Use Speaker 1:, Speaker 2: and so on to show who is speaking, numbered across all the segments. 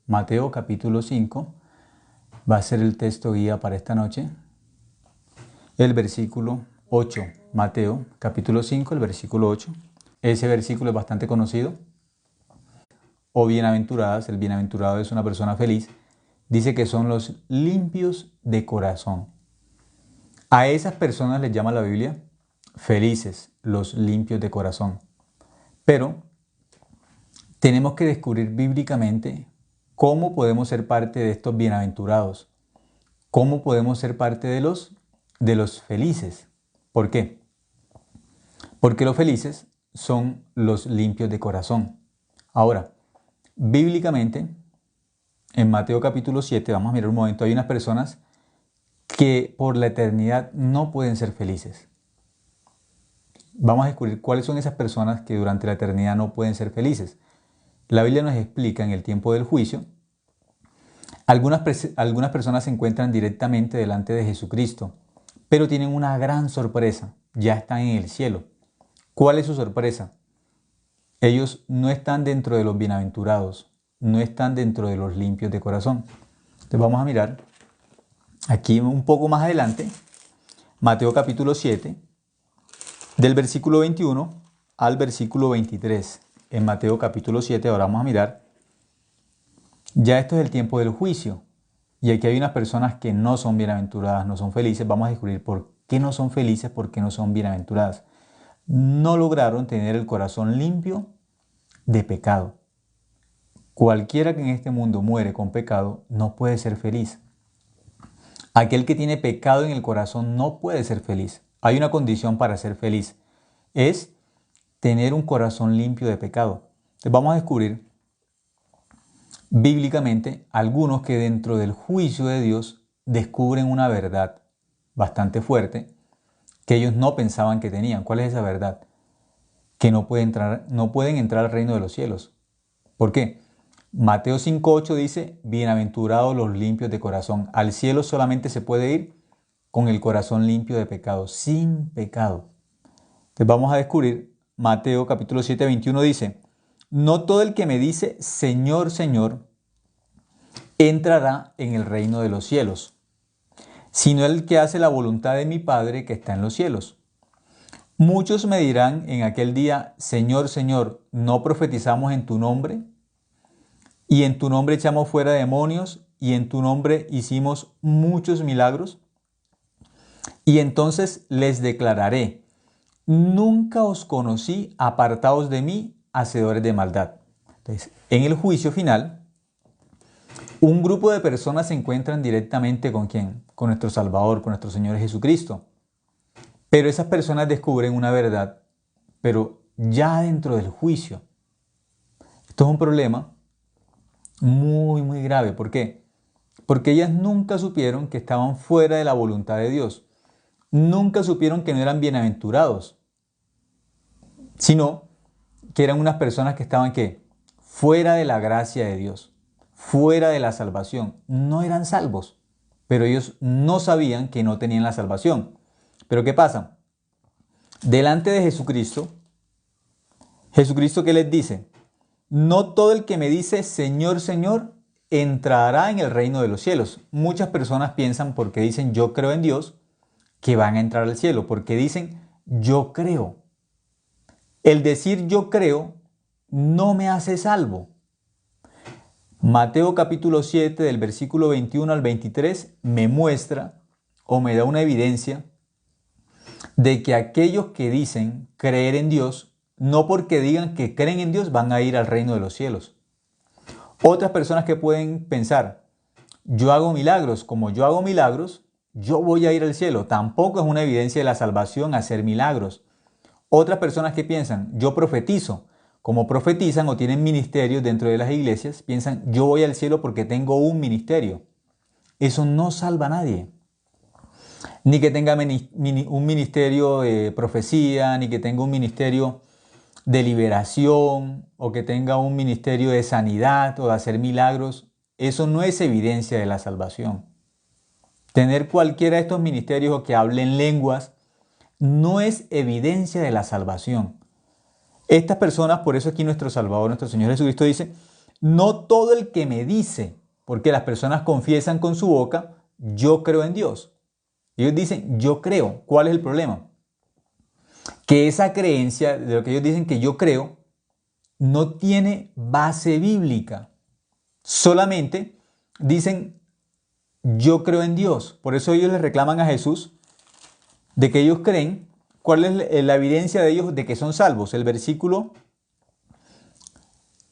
Speaker 1: Mateo capítulo 5 va a ser el texto guía para esta noche. El versículo 8, Mateo capítulo 5, el versículo 8. Ese versículo es bastante conocido. O bienaventuradas, el bienaventurado es una persona feliz. Dice que son los limpios de corazón. A esas personas les llama la Biblia felices, los limpios de corazón. Pero tenemos que descubrir bíblicamente cómo podemos ser parte de estos bienaventurados. ¿Cómo podemos ser parte de los felices? ¿Por qué? Porque los felices son los limpios de corazón. Ahora, bíblicamente, en Mateo capítulo 7, vamos a mirar un momento, hay unas personas que por la eternidad no pueden ser felices. Vamos a descubrir cuáles son esas personas que durante la eternidad no pueden ser felices. La Biblia nos explica en el tiempo del juicio, algunas personas se encuentran directamente delante de Jesucristo, pero tienen una gran sorpresa, ya están en el cielo. ¿Cuál es su sorpresa? Ellos no están dentro de los bienaventurados, no están dentro de los limpios de corazón. Entonces vamos a mirar aquí un poco más adelante, Mateo capítulo 7, del versículo 21 al versículo 23. En Mateo capítulo 7, ahora vamos a mirar, ya esto es el tiempo del juicio. Y aquí hay unas personas que no son bienaventuradas, no son felices. Vamos a descubrir por qué no son felices, por qué no son bienaventuradas. No lograron tener el corazón limpio de pecado. Cualquiera que en este mundo muere con pecado no puede ser feliz. Aquel que tiene pecado en el corazón no puede ser feliz. Hay una condición para ser feliz. Es tener un corazón limpio de pecado. Entonces vamos a descubrir bíblicamente algunos que dentro del juicio de Dios descubren una verdad bastante fuerte que ellos no pensaban que tenían. ¿Cuál es esa verdad? Que no pueden entrar al reino de los cielos. ¿Por qué? Mateo 5:8 dice, bienaventurados los limpios de corazón. Al cielo solamente se puede ir con el corazón limpio de pecado, sin pecado. Entonces vamos a descubrir, Mateo capítulo 7:21 dice, no todo el que me dice, Señor, Señor, entrará en el reino de los cielos, sino el que hace la voluntad de mi Padre que está en los cielos. Muchos me dirán en aquel día, Señor, Señor, ¿no profetizamos en tu nombre? Y en tu nombre echamos fuera demonios, y en tu nombre hicimos muchos milagros. Y entonces les declararé, nunca os conocí, apartaos de mí, hacedores de maldad. Entonces, en el juicio final, un grupo de personas se encuentran directamente ¿con quién? Con nuestro Salvador, con nuestro Señor Jesucristo. Pero esas personas descubren una verdad, pero ya dentro del juicio. Esto es un problema muy, muy grave. ¿Por qué? Porque ellas nunca supieron que estaban fuera de la voluntad de Dios. Nunca supieron que no eran bienaventurados, sino que eran unas personas que estaban ¿qué? Fuera de la gracia de Dios, fuera de la salvación. No eran salvos, pero ellos no sabían que no tenían la salvación. Pero ¿qué pasa? Delante de Jesucristo, ¿Jesucristo qué les dice? No todo el que me dice Señor, Señor, entrará en el reino de los cielos. Muchas personas piensan porque dicen yo creo en Dios que van a entrar al cielo, porque dicen yo creo. El decir yo creo no me hace salvo. Mateo capítulo 7 del versículo 21 al 23 me muestra o me da una evidencia de que aquellos que dicen creer en Dios, no porque digan que creen en Dios van a ir al reino de los cielos. Otras personas que pueden pensar, yo hago milagros, como yo hago milagros, yo voy a ir al cielo. Tampoco es una evidencia de la salvación hacer milagros. Otras personas que piensan, yo profetizo, como profetizan o tienen ministerios dentro de las iglesias, piensan, yo voy al cielo porque tengo un ministerio. Eso no salva a nadie. Ni que tenga un ministerio de profecía, ni que tenga un ministerio de liberación, o que tenga un ministerio de sanidad o de hacer milagros. Eso no es evidencia de la salvación. Tener cualquiera de estos ministerios o que hablen lenguas no es evidencia de la salvación. Estas personas, por eso aquí nuestro Salvador, nuestro Señor Jesucristo dice, no todo el que me dice, porque las personas confiesan con su boca, yo creo en Dios. Ellos dicen, yo creo. ¿Cuál es el problema? Que esa creencia, de lo que ellos dicen que yo creo, no tiene base bíblica. Solamente dicen, yo creo en Dios. Por eso ellos le reclaman a Jesús de que ellos creen. ¿Cuál es la evidencia de ellos de que son salvos? El versículo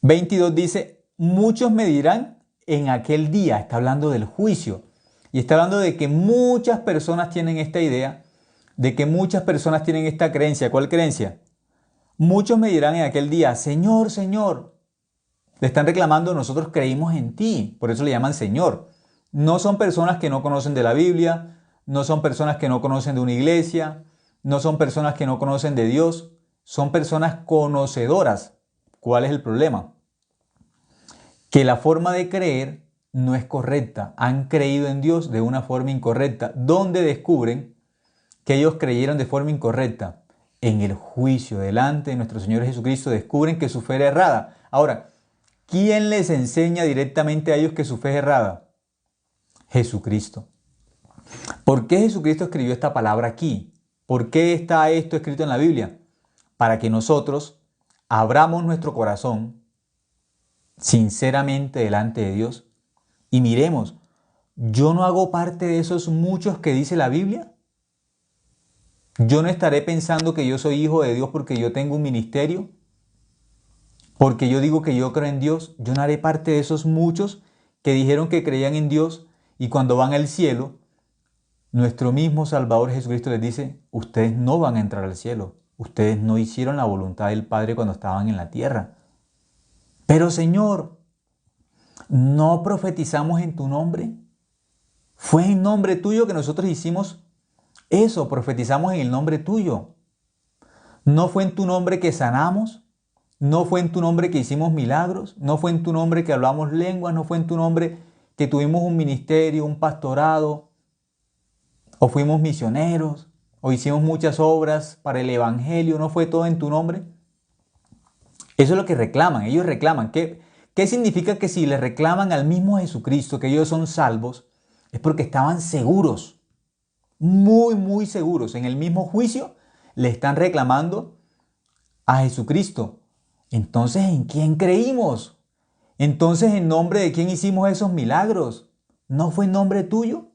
Speaker 1: 22 dice, muchos me dirán en aquel día, está hablando del juicio. Y está hablando de que muchas personas tienen esta idea, de que muchas personas tienen esta creencia. ¿Cuál creencia? Muchos me dirán en aquel día, Señor, Señor. Le están reclamando, nosotros creímos en ti. Por eso le llaman Señor. No son personas que no conocen de la Biblia, no son personas que no conocen de una iglesia, no son personas que no conocen de Dios, son personas conocedoras. ¿Cuál es el problema? Que la forma de creer no es correcta. Han creído en Dios de una forma incorrecta. ¿Dónde descubren que ellos creyeron de forma incorrecta? En el juicio delante de nuestro Señor Jesucristo descubren que su fe era errada. Ahora, ¿quién les enseña directamente a ellos que su fe es errada? Jesucristo. ¿Por qué Jesucristo escribió esta palabra aquí? ¿Por qué está esto escrito en la Biblia? Para que nosotros abramos nuestro corazón sinceramente delante de Dios y miremos, ¿yo no hago parte de esos muchos que dice la Biblia? ¿Yo no estaré pensando que yo soy hijo de Dios porque yo tengo un ministerio? Porque yo digo que yo creo en Dios. ¿Yo no haré parte de esos muchos que dijeron que creían en Dios y cuando van al cielo, nuestro mismo Salvador Jesucristo les dice, ustedes no van a entrar al cielo. Ustedes no hicieron la voluntad del Padre cuando estaban en la tierra. Pero Señor, ¿no profetizamos en tu nombre? Fue en nombre tuyo que nosotros hicimos eso, profetizamos en el nombre tuyo. ¿No fue en tu nombre que sanamos? ¿No fue en tu nombre que hicimos milagros? ¿No fue en tu nombre que hablamos lenguas? ¿No fue en tu nombre que tuvimos un ministerio, un pastorado? ¿O fuimos misioneros? ¿O hicimos muchas obras para el evangelio? ¿No fue todo en tu nombre? Eso es lo que reclaman. Ellos reclaman. ¿Qué significa que si le reclaman al mismo Jesucristo que ellos son salvos? Es porque estaban seguros, muy seguros. En el mismo juicio le están reclamando a Jesucristo. Entonces, ¿en quién creímos? Entonces, ¿en nombre de quién hicimos esos milagros? ¿No fue en nombre tuyo?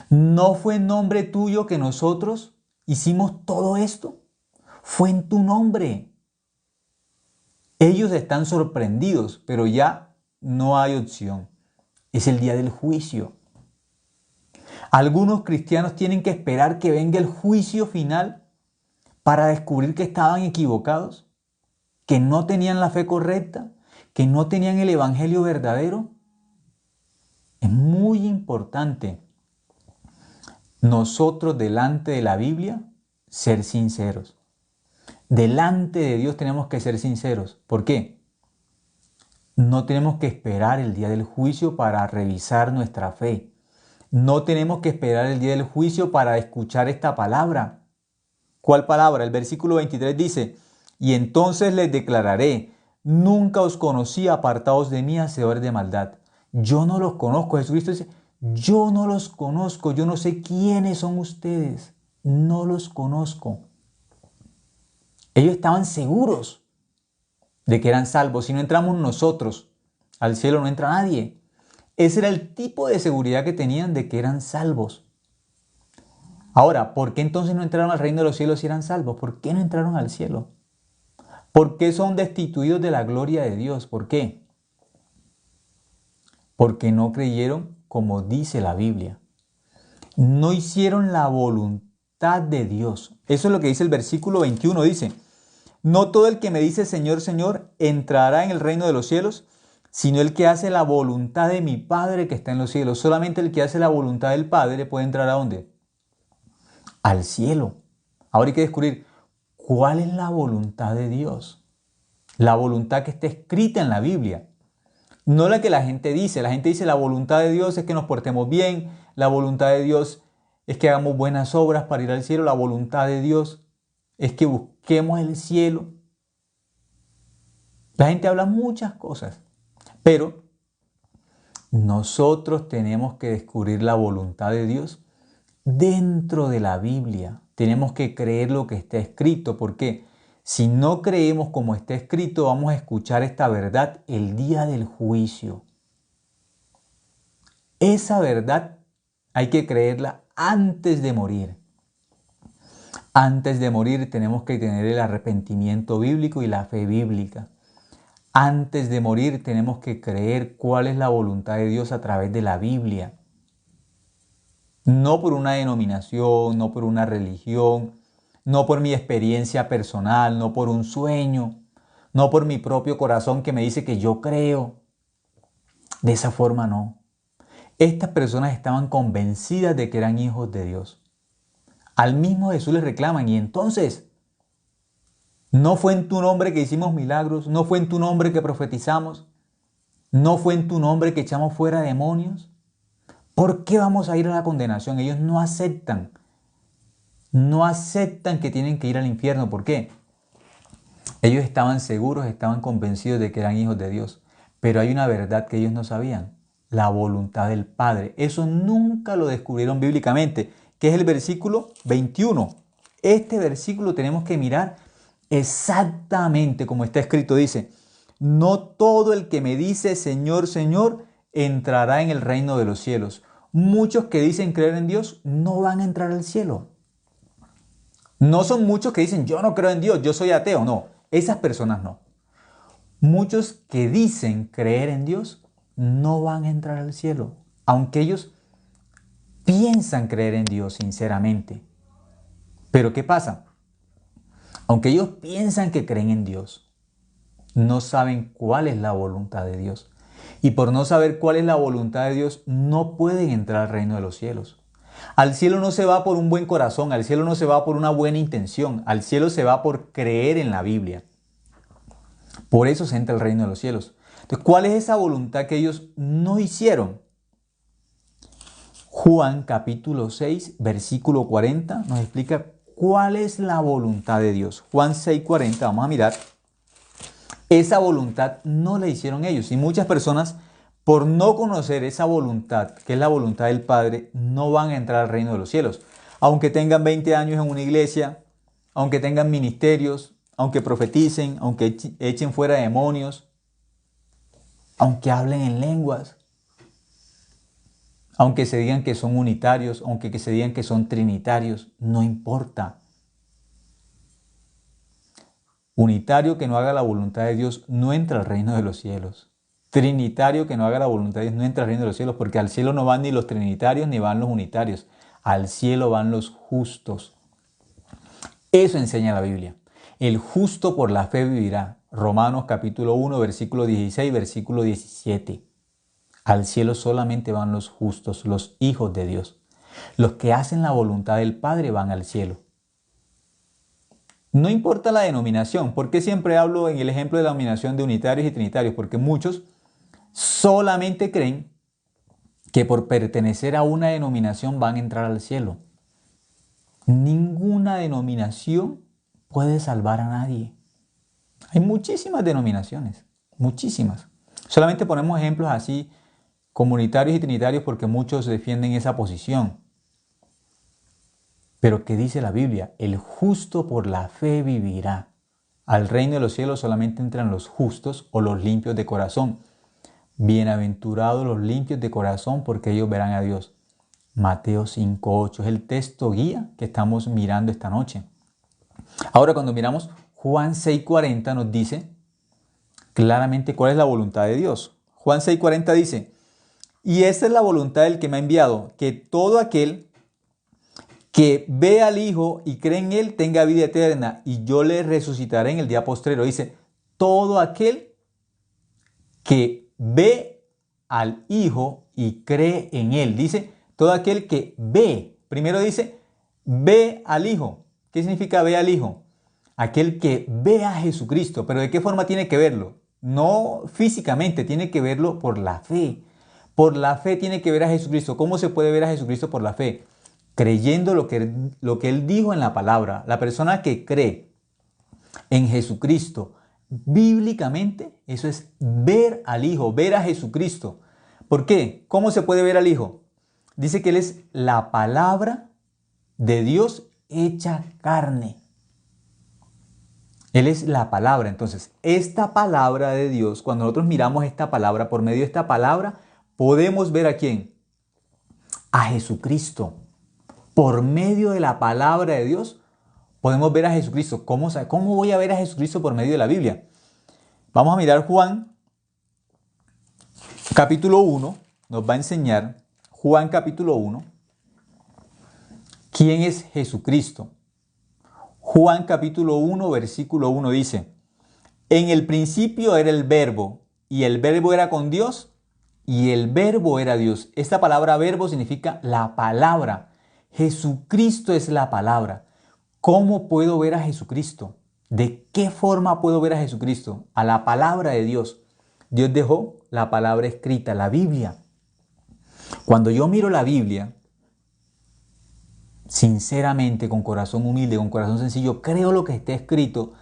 Speaker 1: ¿No fue en nombre tuyo que nosotros hicimos todo esto? Fue en tu nombre. Ellos están sorprendidos, pero ya no hay opción. Es el día del juicio. Algunos cristianos tienen que esperar que venga el juicio final para descubrir que estaban equivocados, que no tenían la fe correcta, que no tenían el evangelio verdadero. Es muy importante nosotros delante de la Biblia ser sinceros. Delante de Dios tenemos que ser sinceros. ¿Por qué? No tenemos que esperar el día del juicio para revisar nuestra fe. No tenemos que esperar el día del juicio para escuchar esta palabra. ¿Cuál palabra? El versículo 23 dice, y entonces les declararé, nunca os conocí, apartados de mí, hacedores de maldad. Yo no los conozco. Jesucristo dice, yo no los conozco, yo no sé quiénes son ustedes. No los conozco. Ellos estaban seguros de que eran salvos. Si no entramos nosotros al cielo, no entra nadie. Ese era el tipo de seguridad que tenían de que eran salvos. Ahora, ¿por qué entonces no entraron al reino de los cielos si eran salvos? ¿Por qué no entraron al cielo? ¿Por qué son destituidos de la gloria de Dios? ¿Por qué? Porque no creyeron como dice la Biblia. No hicieron la voluntad de Dios. Eso es lo que dice el versículo 21. Dice, no todo el que me dice Señor, Señor, entrará en el reino de los cielos, sino el que hace la voluntad de mi Padre que está en los cielos. Solamente el que hace la voluntad del Padre puede entrar ¿a dónde? Al cielo. Ahora hay que descubrir cuál es la voluntad de Dios. La voluntad que está escrita en la Biblia. No la que la gente dice. La gente dice la voluntad de Dios es que nos portemos bien. La voluntad de Dios es que hagamos buenas obras para ir al cielo. La voluntad de Dios es que busquemos el cielo. La gente habla muchas cosas, pero nosotros tenemos que descubrir la voluntad de Dios dentro de la Biblia. Tenemos que creer lo que está escrito, porque si no creemos como está escrito, vamos a escuchar esta verdad el día del juicio. Esa verdad hay que creerla antes de morir. Antes de morir tenemos que tener el arrepentimiento bíblico y la fe bíblica. Antes de morir tenemos que creer cuál es la voluntad de Dios a través de la Biblia. No por una denominación, no por una religión, no por mi experiencia personal, no por un sueño, no por mi propio corazón que me dice que yo creo. De esa forma no. Estas personas estaban convencidas de que eran hijos de Dios. Al mismo Jesús les reclaman, y entonces, ¿no fue en tu nombre que hicimos milagros? ¿No fue en tu nombre que profetizamos? ¿No fue en tu nombre que echamos fuera demonios? ¿Por qué vamos a ir a la condenación? Ellos no aceptan que tienen que ir al infierno. ¿Por qué? Ellos estaban seguros, estaban convencidos de que eran hijos de Dios. Pero hay una verdad que ellos no sabían: la voluntad del Padre. Eso nunca lo descubrieron bíblicamente, que es el versículo 21. Este versículo tenemos que mirar exactamente como está escrito. Dice: no todo el que me dice Señor, Señor, entrará en el reino de los cielos. Muchos que dicen creer en Dios no van a entrar al cielo. No son muchos que dicen yo no creo en Dios, yo soy ateo. No, esas personas no. Muchos que dicen creer en Dios no van a entrar al cielo, aunque ellos piensan creer en Dios sinceramente. Pero ¿qué pasa? Aunque ellos piensan que creen en Dios, no saben cuál es la voluntad de Dios. Y por no saber cuál es la voluntad de Dios, no pueden entrar al reino de los cielos. Al cielo no se va por un buen corazón, al cielo no se va por una buena intención, al cielo se va por creer en la Biblia. Por eso se entra al reino de los cielos. Entonces, ¿cuál es esa voluntad que ellos no hicieron? Juan capítulo 6, versículo 40 nos explica cuál es la voluntad de Dios. Juan 6, 40, vamos a mirar. Esa voluntad no la hicieron ellos. Y muchas personas, por no conocer esa voluntad, que es la voluntad del Padre, no van a entrar al reino de los cielos. Aunque tengan 20 años en una iglesia, aunque tengan ministerios, aunque profeticen, aunque echen fuera demonios, aunque hablen en lenguas, aunque se digan que son unitarios, aunque se digan que son trinitarios, no importa. Unitario que no haga la voluntad de Dios no entra al reino de los cielos. Trinitario que no haga la voluntad de Dios no entra al reino de los cielos, porque al cielo no van ni los trinitarios ni van los unitarios. Al cielo van los justos. Eso enseña la Biblia. El justo por la fe vivirá. Romanos capítulo 1, versículo 16, versículo 17. Al cielo solamente van los justos, los hijos de Dios. Los que hacen la voluntad del Padre van al cielo. No importa la denominación. ¿Por qué siempre hablo en el ejemplo de la denominación de unitarios y trinitarios? Porque muchos solamente creen que por pertenecer a una denominación van a entrar al cielo. Ninguna denominación puede salvar a nadie. Hay muchísimas denominaciones, muchísimas. Solamente ponemos ejemplos así, comunitarios y trinitarios, porque muchos defienden esa posición. Pero ¿qué dice la Biblia? El justo por la fe vivirá. Al reino de los cielos solamente entran los justos o los limpios de corazón. Bienaventurados los limpios de corazón, porque ellos verán a Dios. Mateo 5:8 es el texto guía que estamos mirando esta noche. Ahora, cuando miramos Juan 6:40, nos dice claramente cuál es la voluntad de Dios. Juan 6:40 dice: y esta es la voluntad del que me ha enviado, que todo aquel que ve al Hijo y cree en Él tenga vida eterna, y yo le resucitaré en el día postrero. Dice, todo aquel que ve al Hijo y cree en Él. Dice, todo aquel que ve. Primero dice, ve al Hijo. ¿Qué significa ve al Hijo? Aquel que ve a Jesucristo. ¿Pero de qué forma tiene que verlo? No físicamente, tiene que verlo por la fe. Por la fe tiene que ver a Jesucristo. ¿Cómo se puede ver a Jesucristo por la fe? Creyendo lo que Él dijo en la palabra. La persona que cree en Jesucristo, bíblicamente, eso es ver al Hijo, ver a Jesucristo. ¿Por qué? ¿Cómo se puede ver al Hijo? Dice que Él es la palabra de Dios hecha carne. Él es la palabra. Entonces, esta palabra de Dios, cuando nosotros miramos esta palabra, por medio de esta palabra, podemos ver a quién? A Jesucristo. Por medio de la palabra de Dios, podemos ver a Jesucristo. ¿Cómo voy a ver a Jesucristo por medio de la Biblia? Vamos a mirar Juan, capítulo 1. Nos va a enseñar Juan, capítulo 1. ¿Quién es Jesucristo? Juan capítulo 1, versículo 1 dice, en el principio era el verbo, y el verbo era con Dios, y el verbo era Dios. Esta palabra verbo significa la palabra. Jesucristo es la palabra. ¿Cómo puedo ver a Jesucristo? ¿De qué forma puedo ver a Jesucristo? A la palabra de Dios. Dios dejó la palabra escrita, la Biblia. Cuando yo miro la Biblia, sinceramente, con corazón humilde, con corazón sencillo, creo lo que está escrito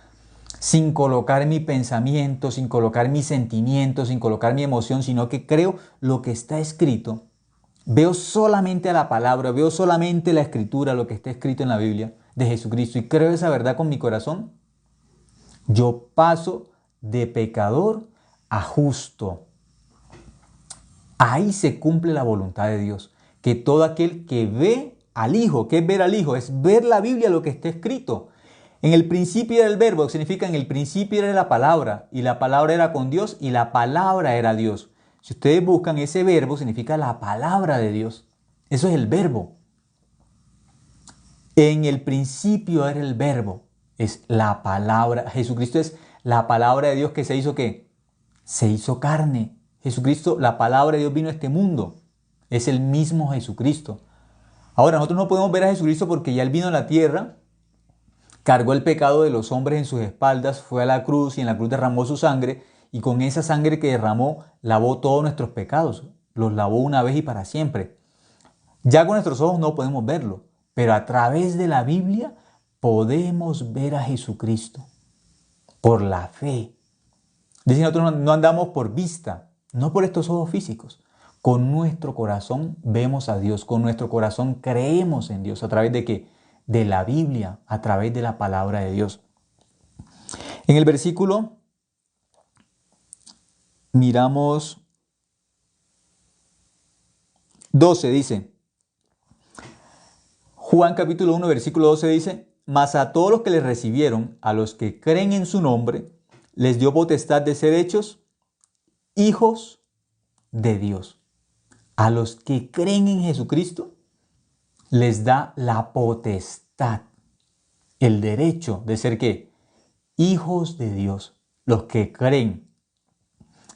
Speaker 1: sin colocar mi pensamiento, sin colocar mis sentimientos, sin colocar mi emoción, sino que creo lo que está escrito. Veo solamente a la palabra, veo solamente la escritura, lo que está escrito en la Biblia de Jesucristo y creo esa verdad con mi corazón. Yo paso de pecador a justo. Ahí se cumple la voluntad de Dios, que todo aquel que ve al Hijo, ¿qué es ver al Hijo? Es ver la Biblia, lo que está escrito. En el principio era el verbo, significa en el principio era la palabra, y la palabra era con Dios, y la palabra era Dios. Si ustedes buscan ese verbo, significa la palabra de Dios. Eso es el verbo. En el principio era el verbo, es la palabra. Jesucristo es la palabra de Dios que se hizo ¿qué? Se hizo carne. Jesucristo, la palabra de Dios vino a este mundo. Es el mismo Jesucristo. Ahora, nosotros no podemos ver a Jesucristo porque ya Él vino a la tierra, cargó el pecado de los hombres en sus espaldas, fue a la cruz y en la cruz derramó su sangre y con esa sangre que derramó lavó todos nuestros pecados, los lavó una vez y para siempre. Ya con nuestros ojos no podemos verlo, pero a través de la Biblia podemos ver a Jesucristo por la fe. Dice, nosotros no andamos por vista, no por estos ojos físicos. Con nuestro corazón vemos a Dios, con nuestro corazón creemos en Dios. ¿A través de qué? De la Biblia, a través de la palabra de Dios. En el versículo, miramos 12, dice, Juan capítulo 1, versículo 12 dice, mas a todos los que le recibieron, a los que creen en su nombre, les dio potestad de ser hechos hijos de Dios. A los que creen en Jesucristo, les da la potestad, el derecho de ser ¿qué? Hijos de Dios. Los que creen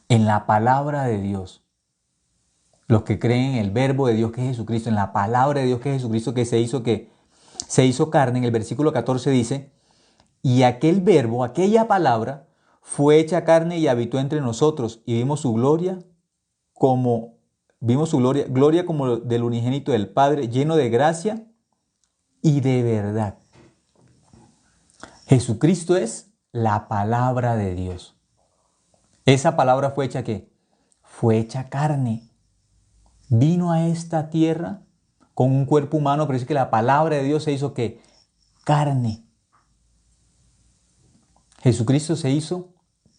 Speaker 1: en la palabra de Dios, los que creen en el verbo de Dios que es Jesucristo, en la palabra de Dios que es Jesucristo que se hizo carne. En el versículo 14 dice, y aquel verbo, aquella palabra, fue hecha carne y habitó entre nosotros y vimos su gloria como del unigénito del Padre, lleno de gracia y de verdad. Jesucristo es la palabra de Dios. Esa palabra fue hecha ¿qué? Fue hecha carne. Vino a esta tierra con un cuerpo humano, pero es que la palabra de Dios se hizo ¿qué? Carne. Jesucristo se hizo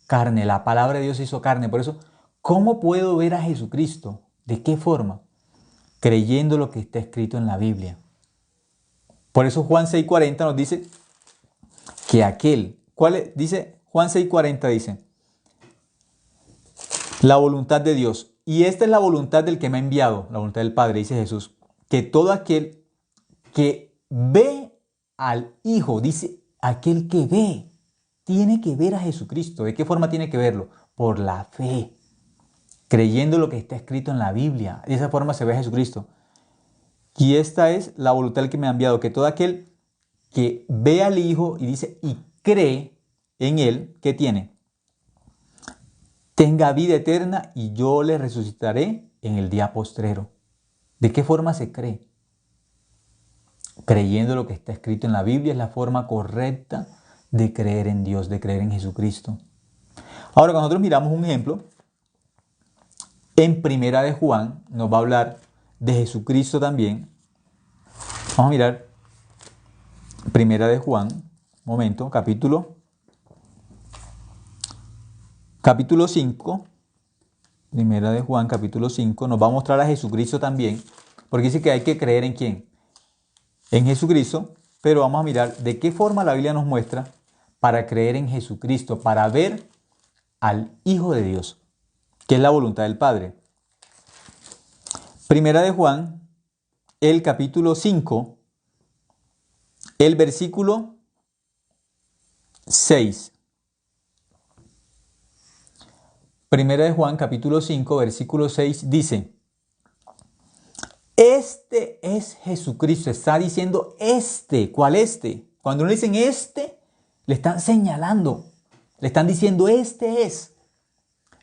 Speaker 1: carne, la palabra de Dios se hizo carne. Por eso, ¿cómo puedo ver a Jesucristo? ¿De qué forma? Creyendo lo que está escrito en la Biblia. Por eso Juan 6:40 nos dice que dice Juan 6:40 dice, la voluntad de Dios. Y esta es la voluntad del que me ha enviado, la voluntad del Padre, dice Jesús, que todo aquel que ve al Hijo, dice aquel que ve, tiene que ver a Jesucristo. ¿De qué forma tiene que verlo? Por la fe, creyendo lo que está escrito en la Biblia. De esa forma se ve a Jesucristo. Y esta es la voluntad del que me ha enviado, que todo aquel que ve al Hijo y dice y cree en Él, ¿qué tiene? Tenga vida eterna y yo le resucitaré en el día postrero. ¿De qué forma se cree? Creyendo lo que está escrito en la Biblia es la forma correcta de creer en Dios, de creer en Jesucristo. Ahora, cuando nosotros miramos un ejemplo, en Primera de Juan nos va a hablar de Jesucristo también. Vamos a mirar Primera de Juan, un momento, capítulo 5. Primera de Juan, capítulo 5, nos va a mostrar a Jesucristo también, porque dice que hay que creer en quién, en Jesucristo, pero vamos a mirar de qué forma la Biblia nos muestra para creer en Jesucristo, para ver al Hijo de Dios, que es la voluntad del Padre. Primera de Juan, el capítulo 5, el versículo 6. Primera de Juan, capítulo 5, versículo 6 dice: este es Jesucristo. Está diciendo este. ¿Cuál este? Cuando no dicen este, le están señalando. Le están diciendo este es.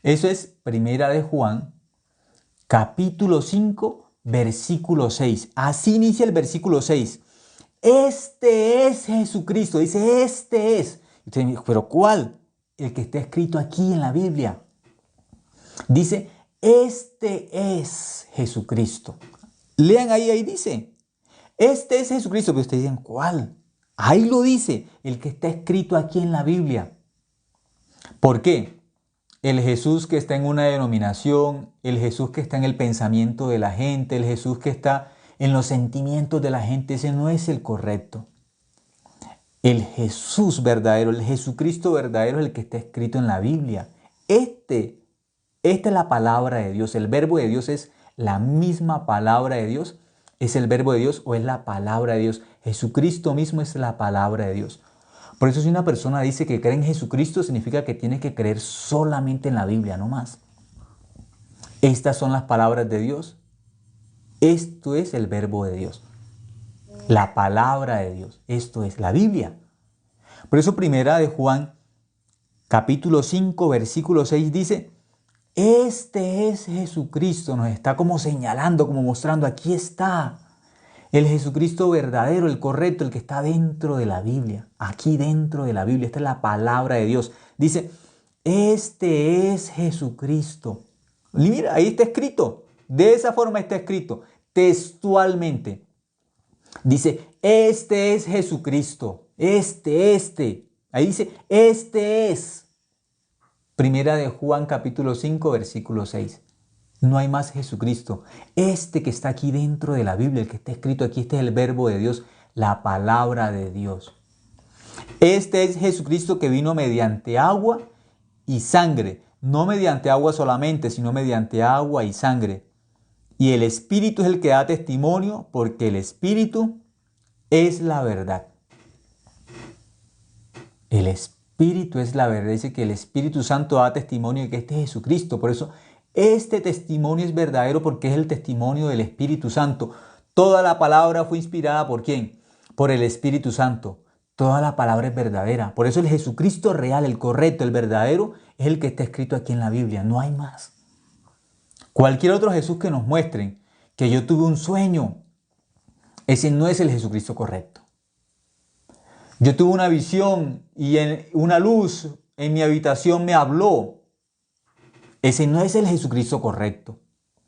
Speaker 1: Eso es Primera de Juan, capítulo 5, versículo 6. Así inicia el versículo 6. Este es Jesucristo. Dice este es. Y usted me dice, ¿pero cuál? El que está escrito aquí en la Biblia. Dice, este es Jesucristo. Lean ahí dice, este es Jesucristo. Pero ustedes dicen, ¿cuál? Ahí lo dice, el que está escrito aquí en la Biblia. ¿Por qué? El Jesús que está en una denominación, el Jesús que está en el pensamiento de la gente, el Jesús que está en los sentimientos de la gente, ese no es el correcto. El Jesús verdadero, el Jesucristo verdadero es el que está escrito en la Biblia. Esta es la palabra de Dios. El verbo de Dios es la misma palabra de Dios. ¿Es el verbo de Dios o es la palabra de Dios? Jesucristo mismo es la palabra de Dios. Por eso si una persona dice que cree en Jesucristo, significa que tiene que creer solamente en la Biblia, no más. Estas son las palabras de Dios. Esto es el verbo de Dios. La palabra de Dios. Esto es la Biblia. Por eso Primera de Juan, capítulo 5, versículo 6 dice: este es Jesucristo, nos está como señalando, como mostrando, aquí está el Jesucristo verdadero, el correcto, el que está dentro de la Biblia, aquí dentro de la Biblia, esta es la palabra de Dios. Dice, este es Jesucristo. Y mira, ahí está escrito, de esa forma está escrito, textualmente. Dice, este es Jesucristo, ahí dice, este es. Primera de Juan capítulo 5 versículo 6. No hay más Jesucristo. Este que está aquí dentro de la Biblia, el que está escrito aquí, este es el verbo de Dios, la palabra de Dios. Este es Jesucristo que vino mediante agua y sangre. No mediante agua solamente, sino mediante agua y sangre. Y el Espíritu es el que da testimonio, porque el Espíritu es la verdad. El Espíritu es la verdad. Dice que el Espíritu Santo da testimonio de que este es Jesucristo. Por eso este testimonio es verdadero, porque es el testimonio del Espíritu Santo. Toda la palabra fue inspirada ¿por quién? Por el Espíritu Santo. Toda la palabra es verdadera. Por eso el Jesucristo real, el correcto, el verdadero, es el que está escrito aquí en la Biblia. No hay más. Cualquier otro Jesús que nos muestren que yo tuve un sueño, ese no es el Jesucristo correcto. Yo tuve una visión y una luz en mi habitación me habló. Ese no es el Jesucristo correcto.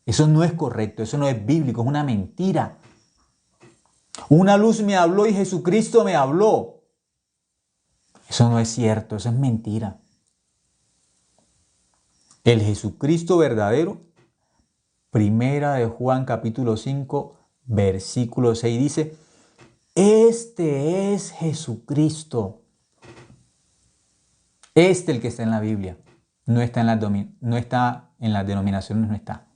Speaker 1: Eso no es correcto, eso no es bíblico, es una mentira. Una luz me habló y Jesucristo me habló. Eso no es cierto, eso es mentira. El Jesucristo verdadero, Primera de Juan capítulo 5, versículo 6 dice, este es Jesucristo. El que está en la Biblia. No está en las denominaciones, no está.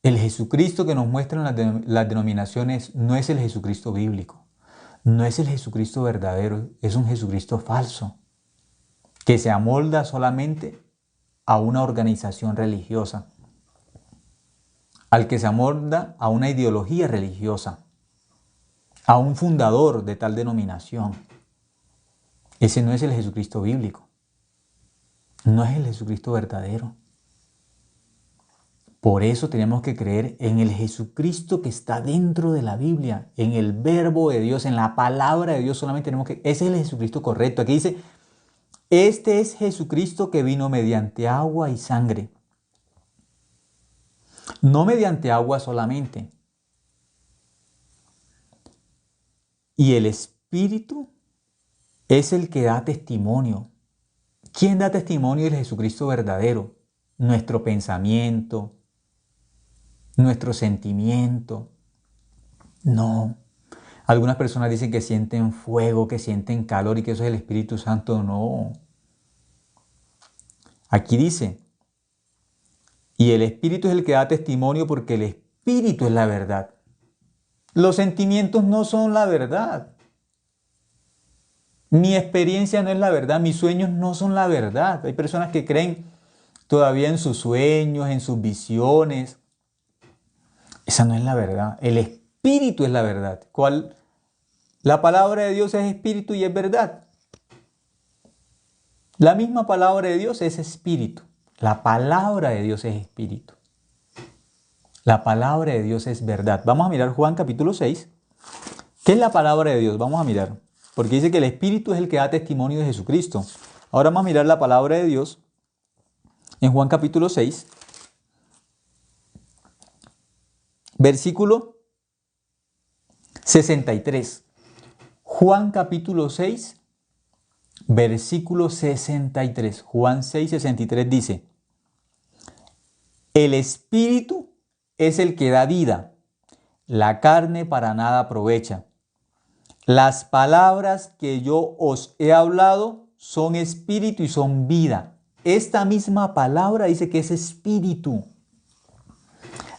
Speaker 1: El Jesucristo que nos muestran las denominaciones no es el Jesucristo bíblico. No es el Jesucristo verdadero, es un Jesucristo falso, que se amolda solamente a una organización religiosa, al que se amolda a una ideología religiosa, a un fundador de tal denominación. Ese no es el Jesucristo bíblico, no es el Jesucristo verdadero. Por eso tenemos que creer en el Jesucristo que está dentro de la Biblia, en el verbo de Dios, en la palabra de Dios. Solamente tenemos que... Ese es el Jesucristo correcto. Aquí dice, Este es Jesucristo que vino mediante agua y sangre. No mediante agua solamente. Y el Espíritu es el que da testimonio. ¿Quién da testimonio del Jesucristo verdadero? Nuestro pensamiento, nuestro sentimiento. No. Algunas personas dicen que sienten fuego, que sienten calor y que eso es el Espíritu Santo. No. Aquí dice, y el Espíritu es el que da testimonio porque el Espíritu es la verdad. Los sentimientos no son la verdad. Mi experiencia no es la verdad, mis sueños no son la verdad. Hay personas que creen todavía en sus sueños, en sus visiones. Esa no es la verdad. El Espíritu es la verdad. ¿Cuál? La palabra de Dios es Espíritu y es verdad. La misma palabra de Dios es Espíritu. La palabra de Dios es Espíritu. La palabra de Dios es verdad. Vamos a mirar Juan capítulo 6. ¿Qué es la palabra de Dios? Vamos a mirar. Porque dice que el Espíritu es el que da testimonio de Jesucristo. Ahora vamos a mirar la palabra de Dios en Juan capítulo 6, versículo 63. Juan capítulo 6, versículo 63. Juan 6, 63 dice, el Espíritu es el que da vida, la carne para nada aprovecha. Las palabras que yo os he hablado son espíritu y son vida. Esta misma palabra dice que es espíritu.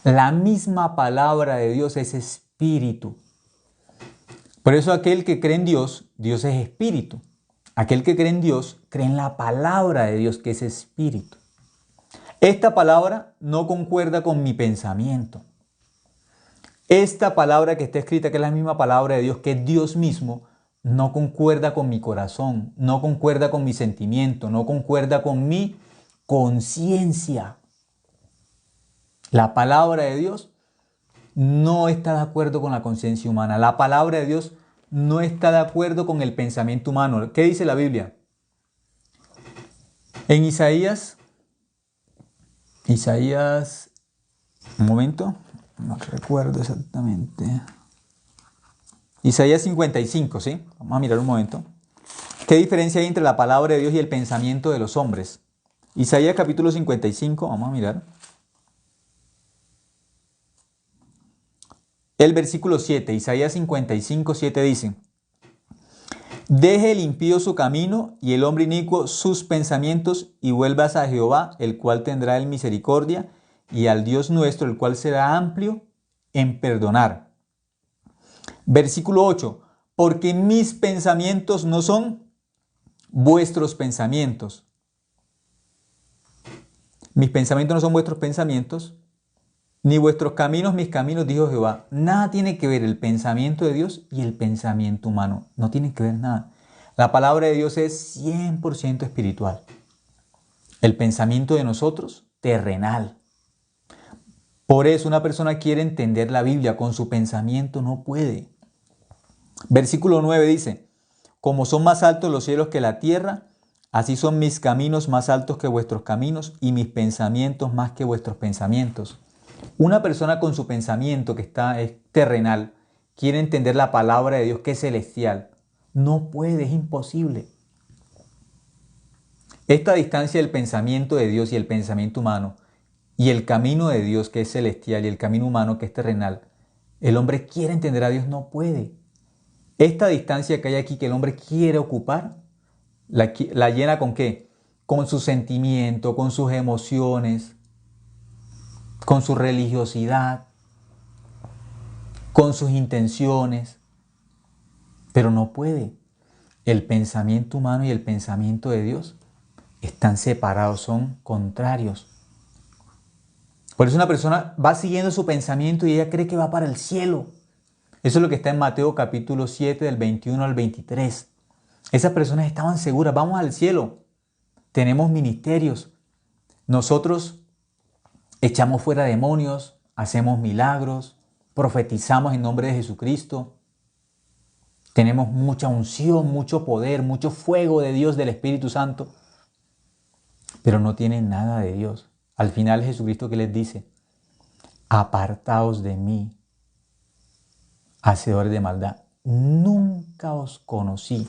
Speaker 1: La misma palabra de Dios es espíritu. Por eso aquel que cree en Dios, Dios es espíritu. Aquel que cree en Dios, cree en la palabra de Dios que es espíritu. Esta palabra no concuerda con mi pensamiento. Esta palabra que está escrita, que es la misma palabra de Dios, que es Dios mismo, no concuerda con mi corazón, no concuerda con mi sentimiento, no concuerda con mi conciencia. La palabra de Dios no está de acuerdo con la conciencia humana. La palabra de Dios no está de acuerdo con el pensamiento humano. ¿Qué dice la Biblia? En Isaías, un momento, no recuerdo exactamente. Isaías 55, ¿sí? Vamos a mirar un momento. ¿Qué diferencia hay entre la palabra de Dios y el pensamiento de los hombres? Isaías capítulo 55, vamos a mirar. El versículo 7, Isaías 55, 7 dice, deje el impío su camino y el hombre inicuo sus pensamientos y vuelvas a Jehová, el cual tendrá el misericordia, y al Dios nuestro, el cual será amplio en perdonar. Versículo 8, porque mis pensamientos no son vuestros pensamientos. Mis pensamientos no son vuestros pensamientos, ni vuestros caminos mis caminos, dijo Jehová. Nada tiene que ver el pensamiento de Dios y el pensamiento humano. No tiene que ver nada. La palabra de Dios es 100% espiritual. El pensamiento de nosotros, terrenal. Por eso una persona quiere entender la Biblia con su pensamiento, no puede. Versículo 9 dice, como son más altos los cielos que la tierra, así son mis caminos más altos que vuestros caminos y mis pensamientos más que vuestros pensamientos. Una persona con su pensamiento que es terrenal, quiere entender la palabra de Dios que es celestial. No puede, es imposible. Esta distancia del pensamiento de Dios y el pensamiento humano, y el camino de Dios que es celestial y el camino humano que es terrenal, el hombre quiere entender a Dios, no puede. Esta distancia que hay aquí que el hombre quiere ocupar, la llena ¿con qué? Con su sentimiento, con sus emociones, con su religiosidad, con sus intenciones, pero no puede. El pensamiento humano y el pensamiento de Dios están separados, son contrarios. Por eso una persona va siguiendo su pensamiento y ella cree que va para el cielo. Eso es lo que está en Mateo capítulo 7 del 21 al 23. Esas personas estaban seguras, vamos al cielo, tenemos ministerios, nosotros echamos fuera demonios, hacemos milagros, profetizamos en nombre de Jesucristo. Tenemos mucha unción, mucho poder, mucho fuego de Dios, del Espíritu Santo, pero no tienen nada de Dios. Al final Jesucristo, ¿qué les dice? Apartaos de mí, hacedores de maldad. Nunca os conocí.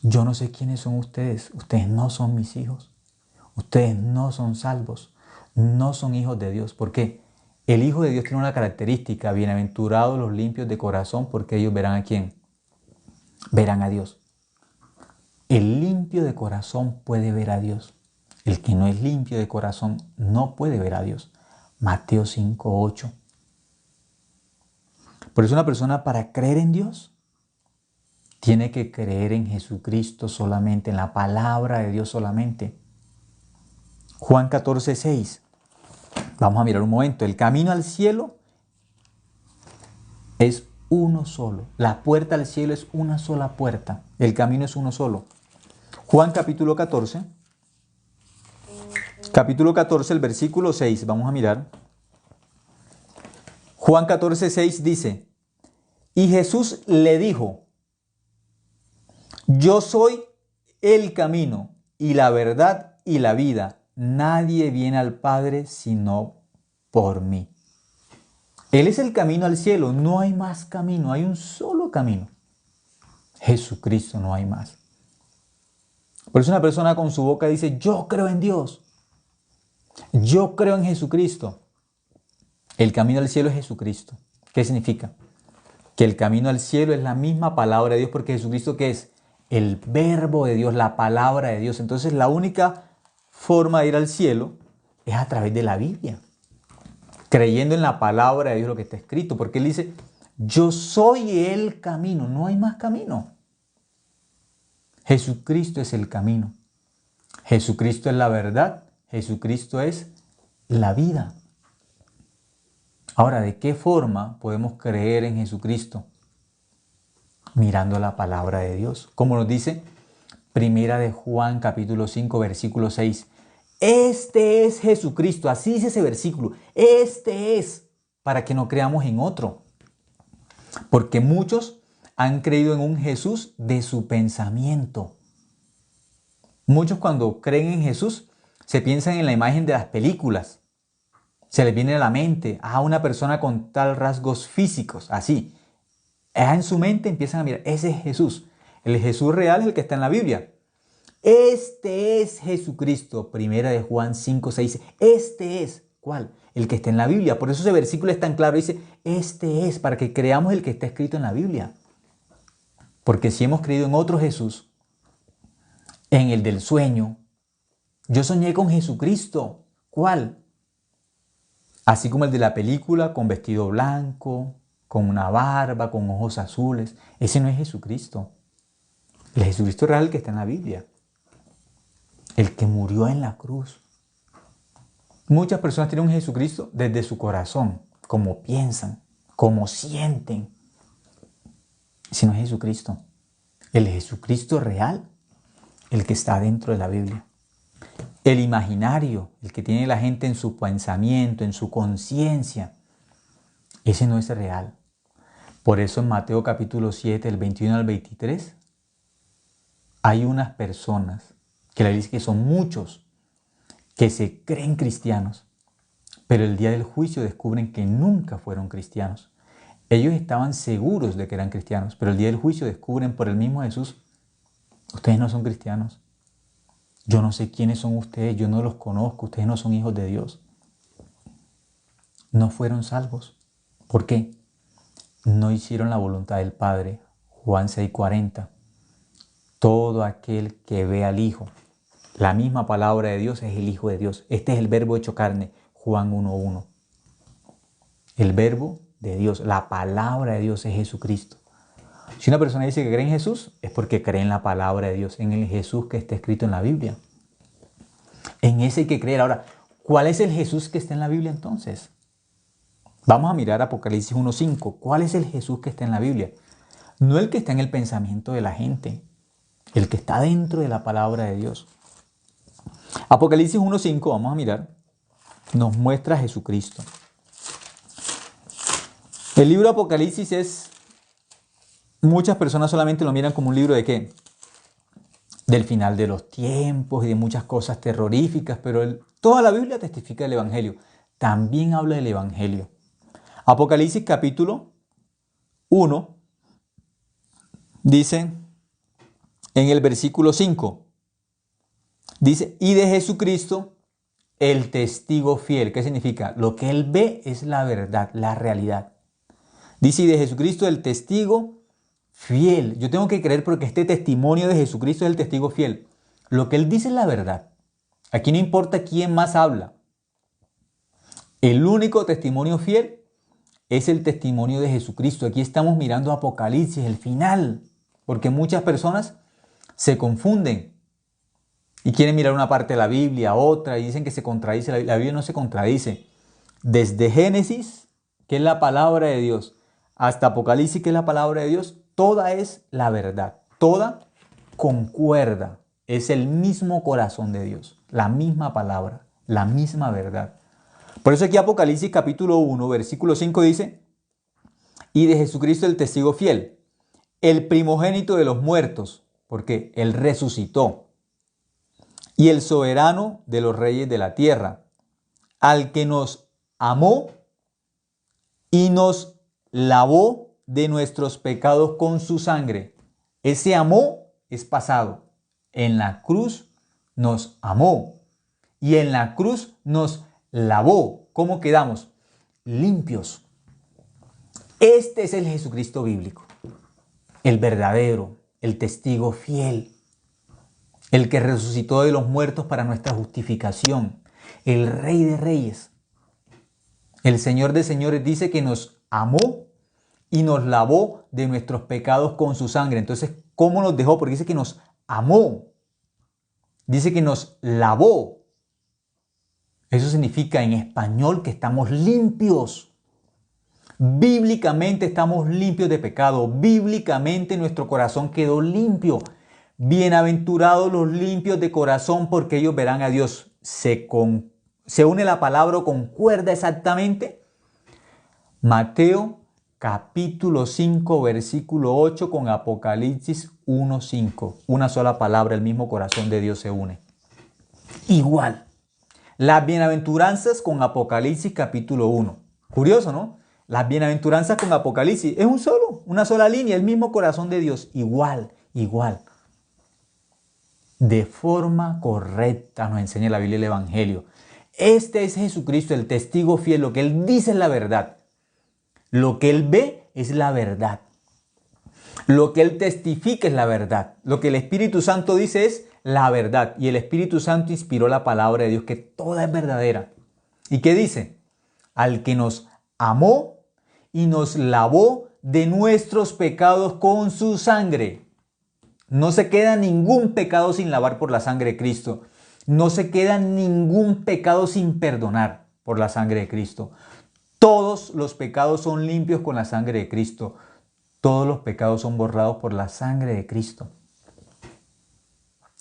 Speaker 1: Yo no sé quiénes son ustedes. Ustedes no son mis hijos. Ustedes no son salvos. No son hijos de Dios. ¿Por qué? El Hijo de Dios tiene una característica. Bienaventurados los limpios de corazón, porque ellos verán ¿a quién? Verán a Dios. El limpio de corazón puede ver a Dios. El que no es limpio de corazón no puede ver a Dios. Mateo 5:8. Por eso una persona, para creer en Dios, tiene que creer en Jesucristo solamente, en la palabra de Dios solamente. Juan 14:6. Vamos a mirar un momento. El camino al cielo es uno solo. La puerta al cielo es una sola puerta. El camino es uno solo. Juan capítulo 14. Capítulo 14, el versículo 6. Vamos a mirar. Juan 14:6 dice: y Jesús le dijo: yo soy el camino y la verdad y la vida. Nadie viene al Padre sino por mí. Él es el camino al cielo. No hay más camino. Hay un solo camino. Jesucristo, no hay más. Por eso una persona con su boca dice: yo creo en Dios. Yo creo en Jesucristo. El camino al cielo es Jesucristo. ¿Qué significa? Que el camino al cielo es la misma palabra de Dios, porque Jesucristo, ¿qué es? El verbo de Dios, la palabra de Dios. Entonces la única forma de ir al cielo es a través de la Biblia, creyendo en la palabra de Dios, lo que está escrito, porque Él dice: yo soy el camino. No hay más camino. Jesucristo es el camino. Jesucristo es la verdad. Jesucristo es la vida. Ahora, ¿de qué forma podemos creer en Jesucristo? Mirando la palabra de Dios. Como nos dice Primera de Juan capítulo 5 versículo 6. Este es Jesucristo. Así dice ese versículo. Este es, para que no creamos en otro. Porque muchos han creído en un Jesús de su pensamiento. Muchos, cuando creen en Jesús, se piensan en la imagen de las películas. Se les viene a la mente a una persona con tal rasgos físicos, así. En su mente empiezan a mirar: ese es Jesús. El Jesús real es el que está en la Biblia. Este es Jesucristo. Primera de Juan 5:6. Este es, ¿cuál? El que está en la Biblia. Por eso ese versículo es tan claro. Dice: este es, para que creamos el que está escrito en la Biblia. Porque si hemos creído en otro Jesús, en el del sueño, yo soñé con Jesucristo. ¿Cuál? Así como el de la película, con vestido blanco, con una barba, con ojos azules. Ese no es Jesucristo. El Jesucristo real, el que está en la Biblia. El que murió en la cruz. Muchas personas tienen un Jesucristo desde su corazón, como piensan, como sienten. Ese no es Jesucristo. El Jesucristo real, el que está dentro de la Biblia. El imaginario, el que tiene la gente en su pensamiento, en su conciencia, ese no es real. Por eso en Mateo capítulo 7, el 21 al 23, hay unas personas que le dicen que son muchos, que se creen cristianos, pero el día del juicio descubren que nunca fueron cristianos. Ellos estaban seguros de que eran cristianos, pero el día del juicio descubren por el mismo Jesús: ustedes no son cristianos. Yo no sé quiénes son ustedes, yo no los conozco, ustedes no son hijos de Dios. No fueron salvos. ¿Por qué? No hicieron la voluntad del Padre. Juan 6:40. Todo aquel que ve al Hijo, la misma palabra de Dios, es el Hijo de Dios. Este es el verbo hecho carne. Juan 1:1. El verbo de Dios, la palabra de Dios es Jesucristo. Si una persona dice que cree en Jesús, es porque cree en la palabra de Dios, en el Jesús que está escrito en la Biblia. En ese hay que creer. Ahora, ¿cuál es el Jesús que está en la Biblia entonces? Vamos a mirar Apocalipsis 1:5. ¿Cuál es el Jesús que está en la Biblia? No el que está en el pensamiento de la gente, el que está dentro de la palabra de Dios. Apocalipsis 1:5, vamos a mirar, nos muestra a Jesucristo. El libro de Apocalipsis es Muchas personas solamente lo miran como un libro de qué? Del final de los tiempos y de muchas cosas terroríficas, pero toda la Biblia testifica del Evangelio. También habla del Evangelio. Apocalipsis capítulo 1 dice en el versículo 5, dice, y de Jesucristo el testigo fiel. ¿Qué significa? Lo que él ve es la verdad, la realidad. Dice, y de Jesucristo el testigo fiel. Yo tengo que creer porque este testimonio de Jesucristo es el testigo fiel. Lo que él dice es la verdad. Aquí no importa quién más habla. El único testimonio fiel es el testimonio de Jesucristo. Aquí estamos mirando Apocalipsis, el final. Porque muchas personas se confunden y quieren mirar una parte de la Biblia, otra, y dicen que se contradice. La Biblia no se contradice. Desde Génesis, que es la palabra de Dios, hasta Apocalipsis, que es la palabra de Dios, toda es la verdad. Toda concuerda. Es el mismo corazón de Dios, la misma palabra, la misma verdad. Por eso aquí Apocalipsis capítulo 1, versículo 5 dice, y de Jesucristo el testigo fiel, el primogénito de los muertos, porque él resucitó, y el soberano de los reyes de la tierra, al que nos amó y nos lavó de nuestros pecados con su sangre. Ese amó es pasado. En la cruz nos amó y en la cruz nos lavó. ¿Cómo quedamos? Limpios. Este es el Jesucristo bíblico, el verdadero, el testigo fiel, el que resucitó de los muertos para nuestra justificación, el Rey de Reyes. El Señor de Señores dice que nos amó y nos lavó de nuestros pecados con su sangre. Entonces, ¿cómo nos dejó? Porque dice que nos amó. Dice que nos lavó. Eso significa en español que estamos limpios. Bíblicamente estamos limpios de pecado. Bíblicamente nuestro corazón quedó limpio. Bienaventurados los limpios de corazón porque ellos verán a Dios. Se une la palabra, concuerda exactamente. Mateo capítulo 5, versículo 8 con Apocalipsis 1, 5. Una sola palabra, el mismo corazón de Dios se une. Igual. Las bienaventuranzas con Apocalipsis capítulo 1. Curioso, ¿no? Las bienaventuranzas con Apocalipsis es una sola línea, el mismo corazón de Dios. Igual. De forma correcta nos enseña la Biblia y el Evangelio. Este es Jesucristo, el testigo fiel. Lo que Él dice es la verdad. Lo que Él ve es la verdad. Lo que Él testifica es la verdad. Lo que el Espíritu Santo dice es la verdad. Y el Espíritu Santo inspiró la palabra de Dios, que toda es verdadera. ¿Y qué dice? Al que nos amó y nos lavó de nuestros pecados con su sangre. No se queda ningún pecado sin lavar por la sangre de Cristo. No se queda ningún pecado sin perdonar por la sangre de Cristo. Todos los pecados son limpios con la sangre de Cristo. Todos los pecados son borrados por la sangre de Cristo.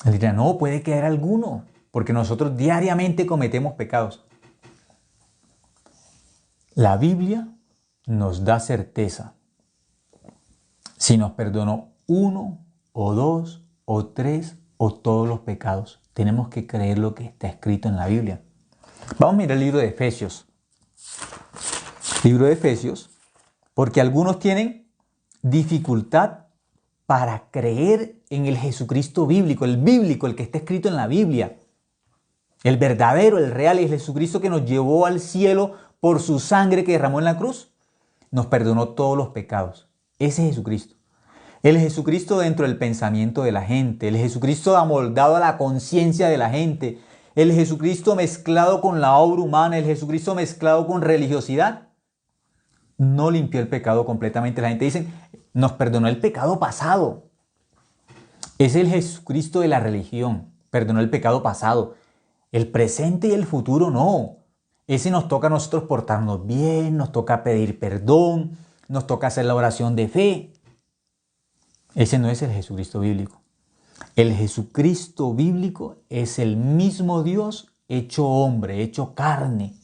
Speaker 1: Él dirá, no, puede quedar alguno, porque nosotros diariamente cometemos pecados. La Biblia nos da certeza. Si nos perdonó uno o dos o tres o todos los pecados, tenemos que creer lo que está escrito en la Biblia. Vamos a mirar el libro de Efesios. Libro de Efesios, porque algunos tienen dificultad para creer en el Jesucristo bíblico, el que está escrito en la Biblia. El verdadero, el real, el Jesucristo que nos llevó al cielo por su sangre que derramó en la cruz, nos perdonó todos los pecados. Ese es Jesucristo. El Jesucristo dentro del pensamiento de la gente, el Jesucristo amoldado a la conciencia de la gente, el Jesucristo mezclado con la obra humana, el Jesucristo mezclado con religiosidad, no limpió el pecado completamente. La gente dice, nos perdonó el pecado pasado. Es el Jesucristo de la religión, perdonó el pecado pasado. El presente y el futuro no. Ese nos toca a nosotros portarnos bien, nos toca pedir perdón, nos toca hacer la oración de fe. Ese no es el Jesucristo bíblico. El Jesucristo bíblico es el mismo Dios hecho hombre, hecho carne,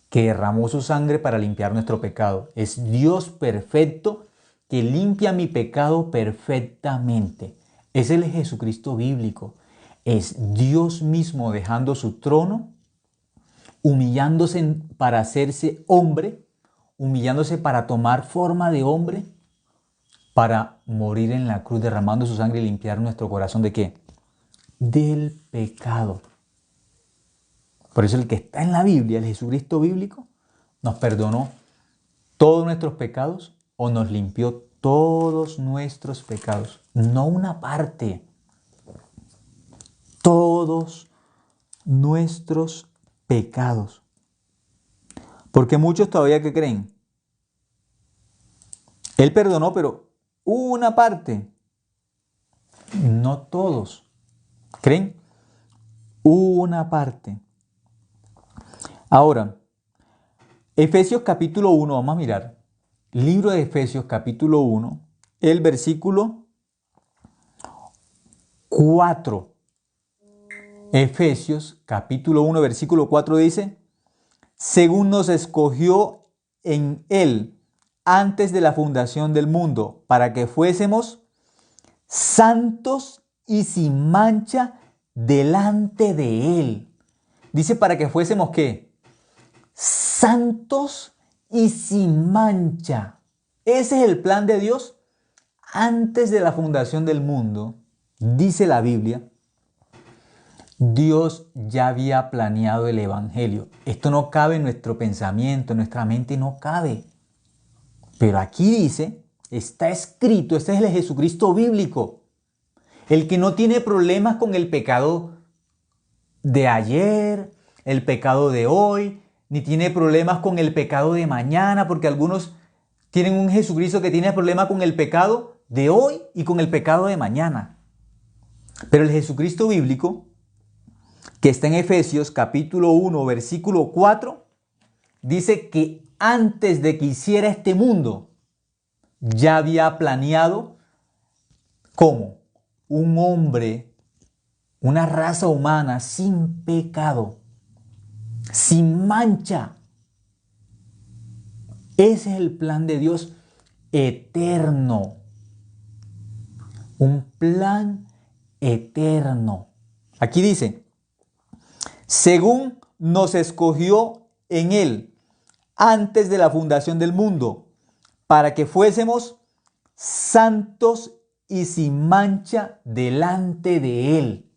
Speaker 1: que derramó su sangre para limpiar nuestro pecado. Es Dios perfecto que limpia mi pecado perfectamente. Es el Jesucristo bíblico. Es Dios mismo dejando su trono, humillándose para hacerse hombre, humillándose para tomar forma de hombre, para morir en la cruz, derramando su sangre y limpiar nuestro corazón ¿de qué? Del pecado. Por eso el que está en la Biblia, el Jesucristo bíblico, nos perdonó todos nuestros pecados o nos limpió todos nuestros pecados. No una parte, todos nuestros pecados. Porque muchos todavía que creen, Él perdonó, pero una parte, no todos. ¿Creen? Una parte. Ahora, Efesios capítulo 1, vamos a mirar. Libro de Efesios capítulo 1, el versículo 4. Efesios capítulo 1, versículo 4 dice, según nos escogió en Él antes de la fundación del mundo, para que fuésemos santos y sin mancha delante de Él. Dice para que fuésemos ¿qué? Santos y sin mancha. Ese es el plan de Dios antes de la fundación del mundo. Dice la Biblia, Dios ya había planeado el Evangelio. Esto no cabe en nuestro pensamiento, en nuestra mente no cabe. Pero aquí dice, está escrito, este es el Jesucristo bíblico. El que no tiene problemas con el pecado de ayer, el pecado de hoy, ni tiene problemas con el pecado de mañana, porque algunos tienen un Jesucristo que tiene problemas con el pecado de hoy y con el pecado de mañana. Pero el Jesucristo bíblico, que está en Efesios capítulo 1, versículo 4, dice que antes de que hiciera este mundo, ya había planeado como un hombre, una raza humana sin pecado, sin mancha. Ese es el plan de Dios eterno. Un plan eterno. Aquí dice, según nos escogió en Él antes de la fundación del mundo, para que fuésemos santos y sin mancha delante de Él.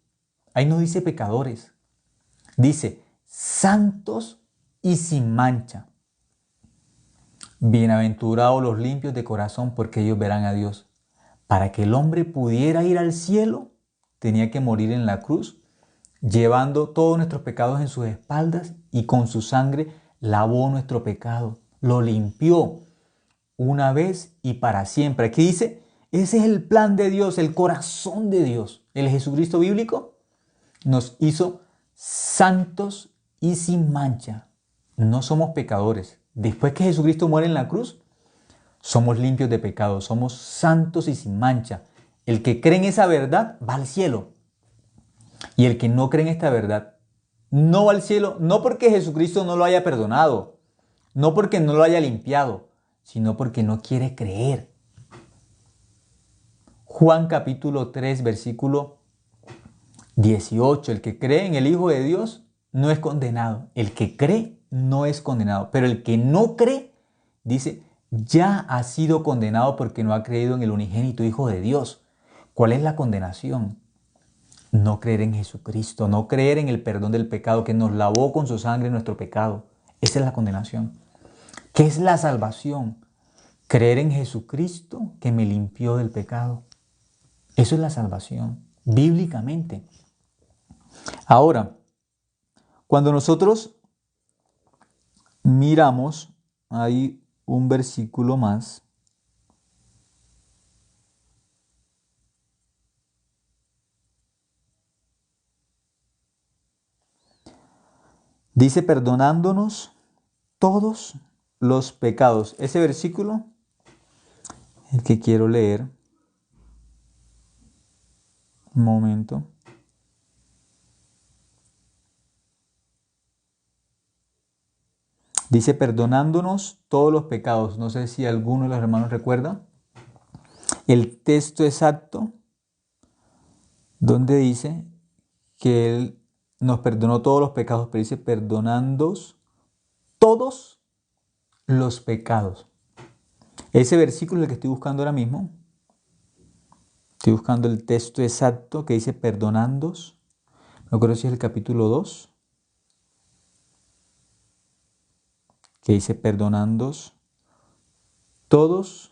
Speaker 1: Ahí no dice pecadores, dice santos y sin mancha. Bienaventurados los limpios de corazón, porque ellos verán a Dios. Para que el hombre pudiera ir al cielo, tenía que morir en la cruz, llevando todos nuestros pecados en sus espaldas y con su sangre lavó nuestro pecado, lo limpió una vez y para siempre. Aquí dice, ese es el plan de Dios, el corazón de Dios. El Jesucristo bíblico nos hizo santos y sin mancha. No somos pecadores. Después que Jesucristo muere en la cruz, somos limpios de pecado, somos santos y sin mancha. El que cree en esa verdad va al cielo. Y el que no cree en esta verdad no va al cielo, no porque Jesucristo no lo haya perdonado, no porque no lo haya limpiado, sino porque no quiere creer. Juan capítulo 3, versículo 18. El que cree en el Hijo de Dios no es condenado. El que cree no es condenado. Pero el que no cree, dice, ya ha sido condenado porque no ha creído en el unigénito Hijo de Dios. ¿Cuál es la condenación? No creer en Jesucristo, no creer en el perdón del pecado que nos lavó con su sangre nuestro pecado. Esa es la condenación. ¿Qué es la salvación? Creer en Jesucristo que me limpió del pecado. Eso es la salvación, bíblicamente. Ahora, cuando nosotros miramos, hay un versículo más. Dice, perdonándonos todos los pecados. Ese versículo, el que quiero leer. Un momento. Dice, perdonándonos todos los pecados. No sé si alguno de los hermanos recuerda. el texto exacto donde dice que Él nos perdonó todos los pecados, pero dice perdonando todos los pecados. Ese versículo es el que estoy buscando ahora mismo. Estoy buscando el texto exacto que dice perdonando. No creo si es el capítulo 2. Que dice perdonando todos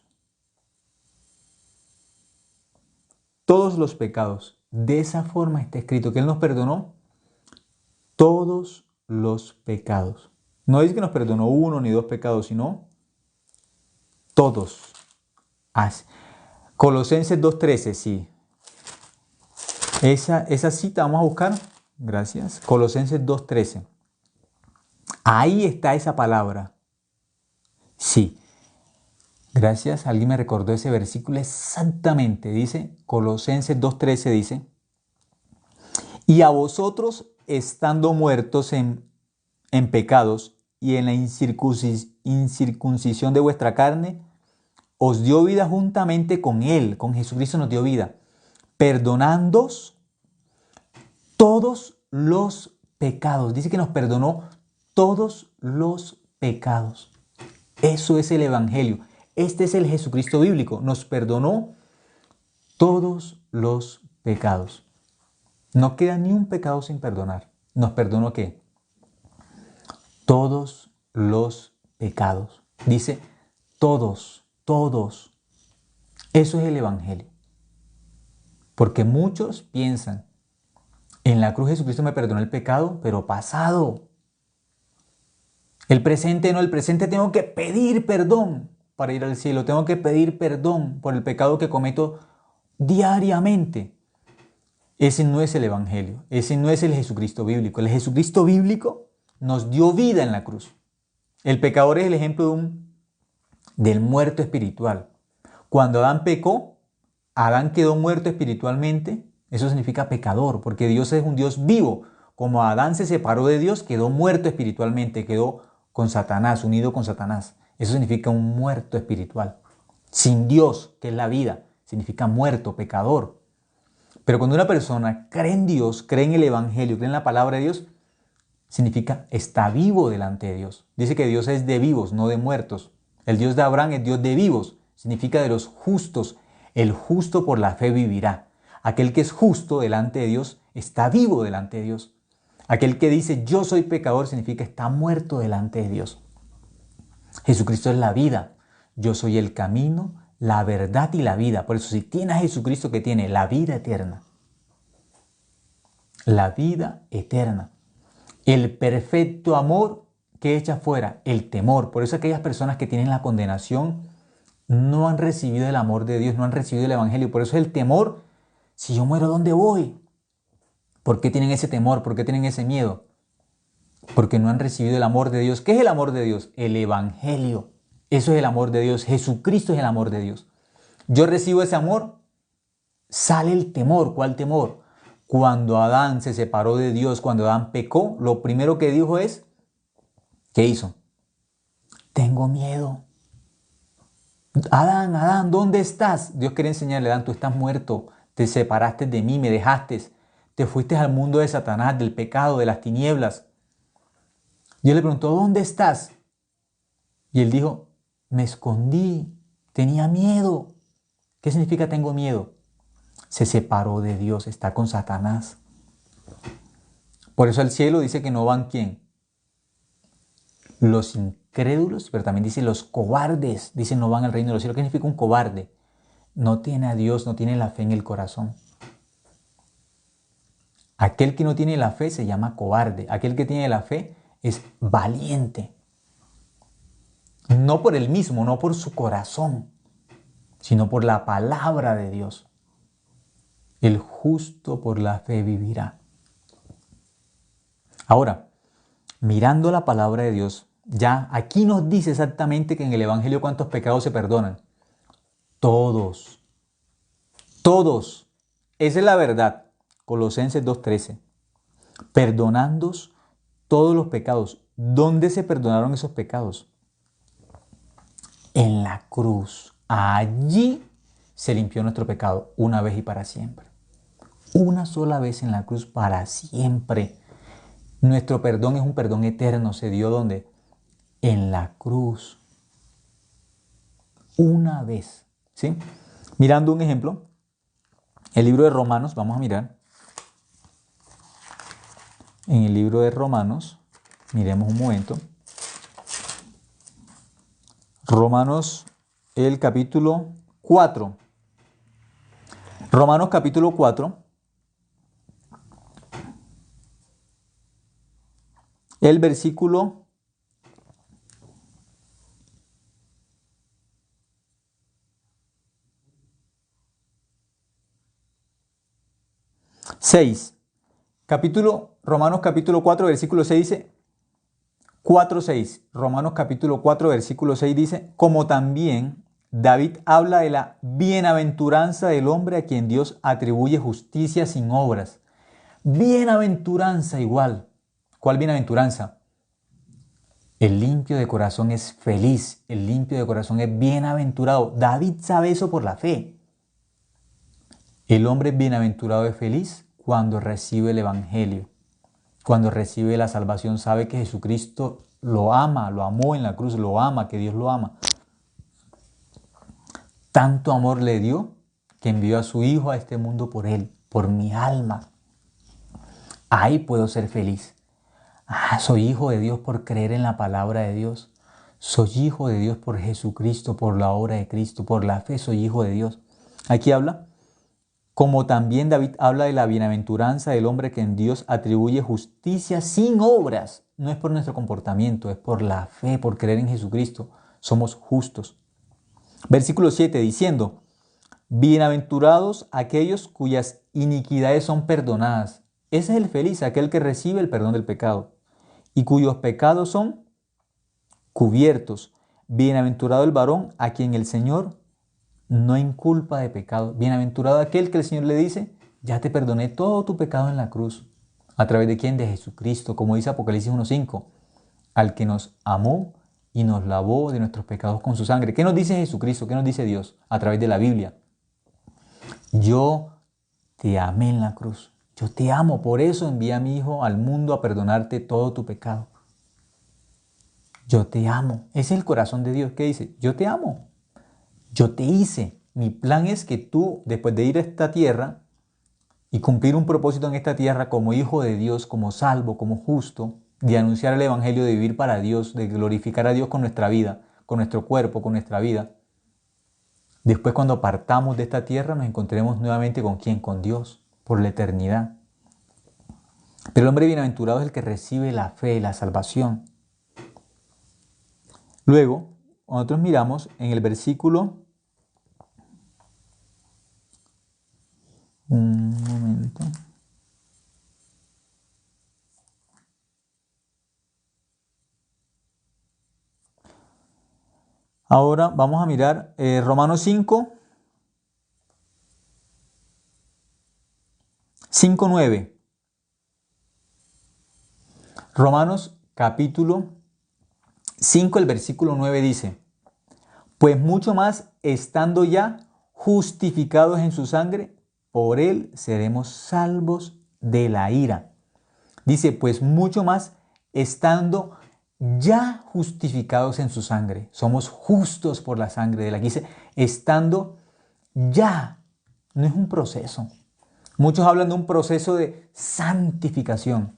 Speaker 1: los pecados. De esa forma está escrito que Él nos perdonó todos los pecados. No dice que nos perdonó uno ni dos pecados, sino todos. Colosenses 2:13, sí. Esa cita vamos a buscar. Gracias. Colosenses 2:13. Ahí está esa palabra. Sí. Gracias. Alguien me recordó ese versículo exactamente. Dice, Colosenses 2:13 dice, y a vosotros estando muertos en pecados y en la incircuncisión de vuestra carne, os dio vida juntamente con Él, con Jesucristo nos dio vida, perdonándoos todos los pecados. Dice que nos perdonó todos los pecados. Eso es el Evangelio. Este es el Jesucristo bíblico. Nos perdonó todos los pecados. No queda ni un pecado sin perdonar. ¿Nos perdonó qué? Todos los pecados. Dice todos, todos. Eso es el Evangelio. Porque muchos piensan, en la cruz Jesucristo me perdonó el pecado, pero pasado. El presente no, el presente tengo que pedir perdón para ir al cielo. Tengo que pedir perdón por el pecado que cometo diariamente. Ese no es el Evangelio. Ese no es el Jesucristo bíblico. El Jesucristo bíblico nos dio vida en la cruz. El pecador es el ejemplo del muerto espiritual. Cuando Adán pecó, Adán quedó muerto espiritualmente. Eso significa pecador, porque Dios es un Dios vivo. Como Adán se separó de Dios, quedó muerto espiritualmente, quedó con Satanás, unido con Satanás. Eso significa un muerto espiritual. Sin Dios, que es la vida, significa muerto, pecador. Pero cuando una persona cree en Dios, cree en el Evangelio, cree en la palabra de Dios, significa está vivo delante de Dios. Dice que Dios es de vivos, no de muertos. El Dios de Abraham es Dios de vivos, significa de los justos. El justo por la fe vivirá. Aquel que es justo delante de Dios está vivo delante de Dios. Aquel que dice yo soy pecador significa está muerto delante de Dios. Jesucristo es la vida. Yo soy el camino, la verdad y la vida. Por eso si tiene a Jesucristo que tiene la vida eterna. La vida eterna. El perfecto amor que echa fuera el temor. Por eso aquellas personas que tienen la condenación no han recibido el amor de Dios, no han recibido el Evangelio. Por eso el temor, si yo muero, ¿dónde voy? ¿Por qué tienen ese temor? ¿Por qué tienen ese miedo? Porque no han recibido el amor de Dios. ¿Qué es el amor de Dios? El Evangelio. Eso es el amor de Dios. Jesucristo es el amor de Dios. Yo recibo ese amor, sale el temor. ¿Cuál temor? Cuando Adán se separó de Dios, cuando Adán pecó, lo primero que dijo es, ¿qué hizo? Tengo miedo. Adán, Adán, ¿dónde estás? Dios quiere enseñarle, Adán, tú estás muerto, te separaste de mí, me dejaste, te fuiste al mundo de Satanás, del pecado, de las tinieblas. Dios le preguntó, ¿dónde estás? Y él dijo, me escondí, tenía miedo. ¿Qué significa tengo miedo? Se separó de Dios, está con Satanás. Por eso al cielo dice que no van ¿quién? Los incrédulos, pero también dice los cobardes, dice no van al reino de los cielos. ¿Qué significa un cobarde? No tiene a Dios, no tiene la fe en el corazón. Aquel que no tiene la fe se llama cobarde. Aquel que tiene la fe es valiente. No por él mismo, no por su corazón, sino por la palabra de Dios. El justo por la fe vivirá. Ahora, mirando la palabra de Dios, ya aquí nos dice exactamente que en el Evangelio cuántos pecados se perdonan. Todos. Todos. Esa es la verdad. Colosenses 2:13. Perdonándoos todos los pecados. ¿Dónde se perdonaron esos pecados? En la cruz. Allí se limpió nuestro pecado una vez y para siempre. Una sola vez en la cruz para siempre. Nuestro perdón es un perdón eterno. Se dio ¿dónde? En la cruz. Una vez. ¿Sí? Mirando un ejemplo, el libro de Romanos, vamos a mirar. En el libro de Romanos, miremos un momento. Romanos, el capítulo 4. Romanos capítulo 4. El versículo 6. Romanos capítulo 4, versículo 6 dice, 4:6. Romanos capítulo 4, versículo 6 dice, como también David habla de la bienaventuranza del hombre a quien Dios atribuye justicia sin obras. Bienaventuranza igual. ¿Cuál bienaventuranza? El limpio de corazón es feliz, el limpio de corazón es bienaventurado. David sabe eso por la fe. El hombre bienaventurado es feliz cuando recibe el Evangelio. Cuando recibe la salvación, sabe que Jesucristo lo ama, lo amó en la cruz, lo ama, que Dios lo ama. Tanto amor le dio que envió a su Hijo a este mundo por él, por mi alma. Ahí puedo ser feliz. Soy hijo de Dios por creer en la palabra de Dios. Soy hijo de Dios por Jesucristo, por la obra de Cristo, por la fe soy hijo de Dios. Aquí habla, como también David habla de la bienaventuranza del hombre que en Dios atribuye justicia sin obras. No es por nuestro comportamiento, es por la fe, por creer en Jesucristo. Somos justos. Versículo 7 diciendo, bienaventurados aquellos cuyas iniquidades son perdonadas. Ese es el feliz, aquel que recibe el perdón del pecado y cuyos pecados son cubiertos. Bienaventurado el varón a quien el Señor no inculpa de pecado. Bienaventurado aquel que el Señor le dice, ya te perdoné todo tu pecado en la cruz. ¿A través de quién? De Jesucristo, como dice Apocalipsis 1:5, al que nos amó y nos lavó de nuestros pecados con su sangre. ¿Qué nos dice Jesucristo? ¿Qué nos dice Dios? A través de la Biblia. Yo te amé en la cruz. Yo te amo, por eso envié a mi Hijo al mundo a perdonarte todo tu pecado. Yo te amo. Ese es el corazón de Dios. ¿Qué dice? Yo te amo. Yo te hice. Mi plan es que tú, después de ir a esta tierra y cumplir un propósito en esta tierra como hijo de Dios, como salvo, como justo, de anunciar el Evangelio, de vivir para Dios, de glorificar a Dios con nuestra vida, con nuestro cuerpo, con nuestra vida. Después, cuando partamos de esta tierra, nos encontremos nuevamente ¿con quién? Con Dios, por la eternidad. Pero el hombre bienaventurado es el que recibe la fe, la salvación. Luego, nosotros miramos en el versículo... Un momento. Ahora vamos a mirar Romanos 5:9. Romanos capítulo 5, el versículo 9 dice, pues mucho más estando ya justificados en su sangre, por él seremos salvos de la ira. Dice, pues mucho más estando ya justificados en su sangre. Somos justos por la sangre de él. Aquí dice, estando ya. No es un proceso. Muchos hablan de un proceso de santificación.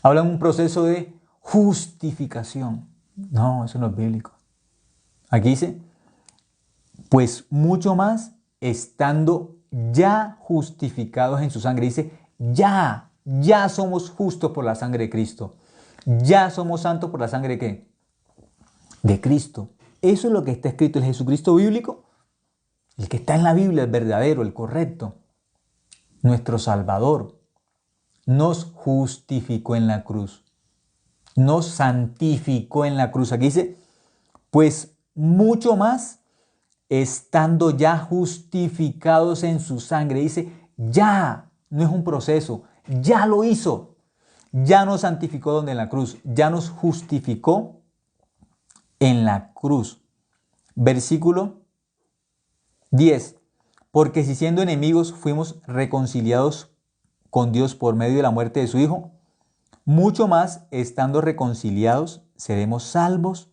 Speaker 1: Hablan de un proceso de justificación. No, eso no es bíblico. Aquí dice, pues mucho más estando ya justificados en su sangre. Dice, ya somos justos por la sangre de Cristo. Ya somos santos por la sangre ¿de qué? De Cristo. Eso es lo que está escrito. El Jesucristo bíblico, el que está en la Biblia, el verdadero, el correcto. Nuestro Salvador nos justificó en la cruz. Nos santificó en la cruz. Aquí dice, pues mucho más estando ya justificados en su sangre. Dice, ya, no es un proceso, ya lo hizo. Ya nos santificó donde en la cruz, ya nos justificó en la cruz. Versículo 10. Porque si siendo enemigos fuimos reconciliados con Dios por medio de la muerte de su Hijo, mucho más estando reconciliados seremos salvos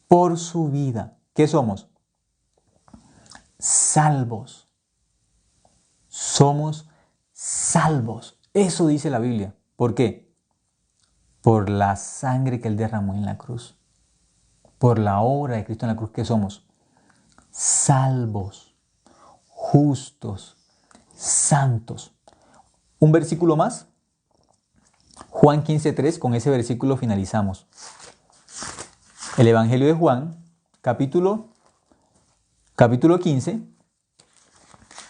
Speaker 1: por su vida. ¿Qué somos? Salvos. Somos salvos. Eso dice la Biblia. ¿Por qué? Por la sangre que Él derramó en la cruz. Por la obra de Cristo en la cruz, ¿qué somos? Salvos, justos, santos. Un versículo más. Juan 15:3, con ese versículo finalizamos. El Evangelio de Juan, capítulo 15,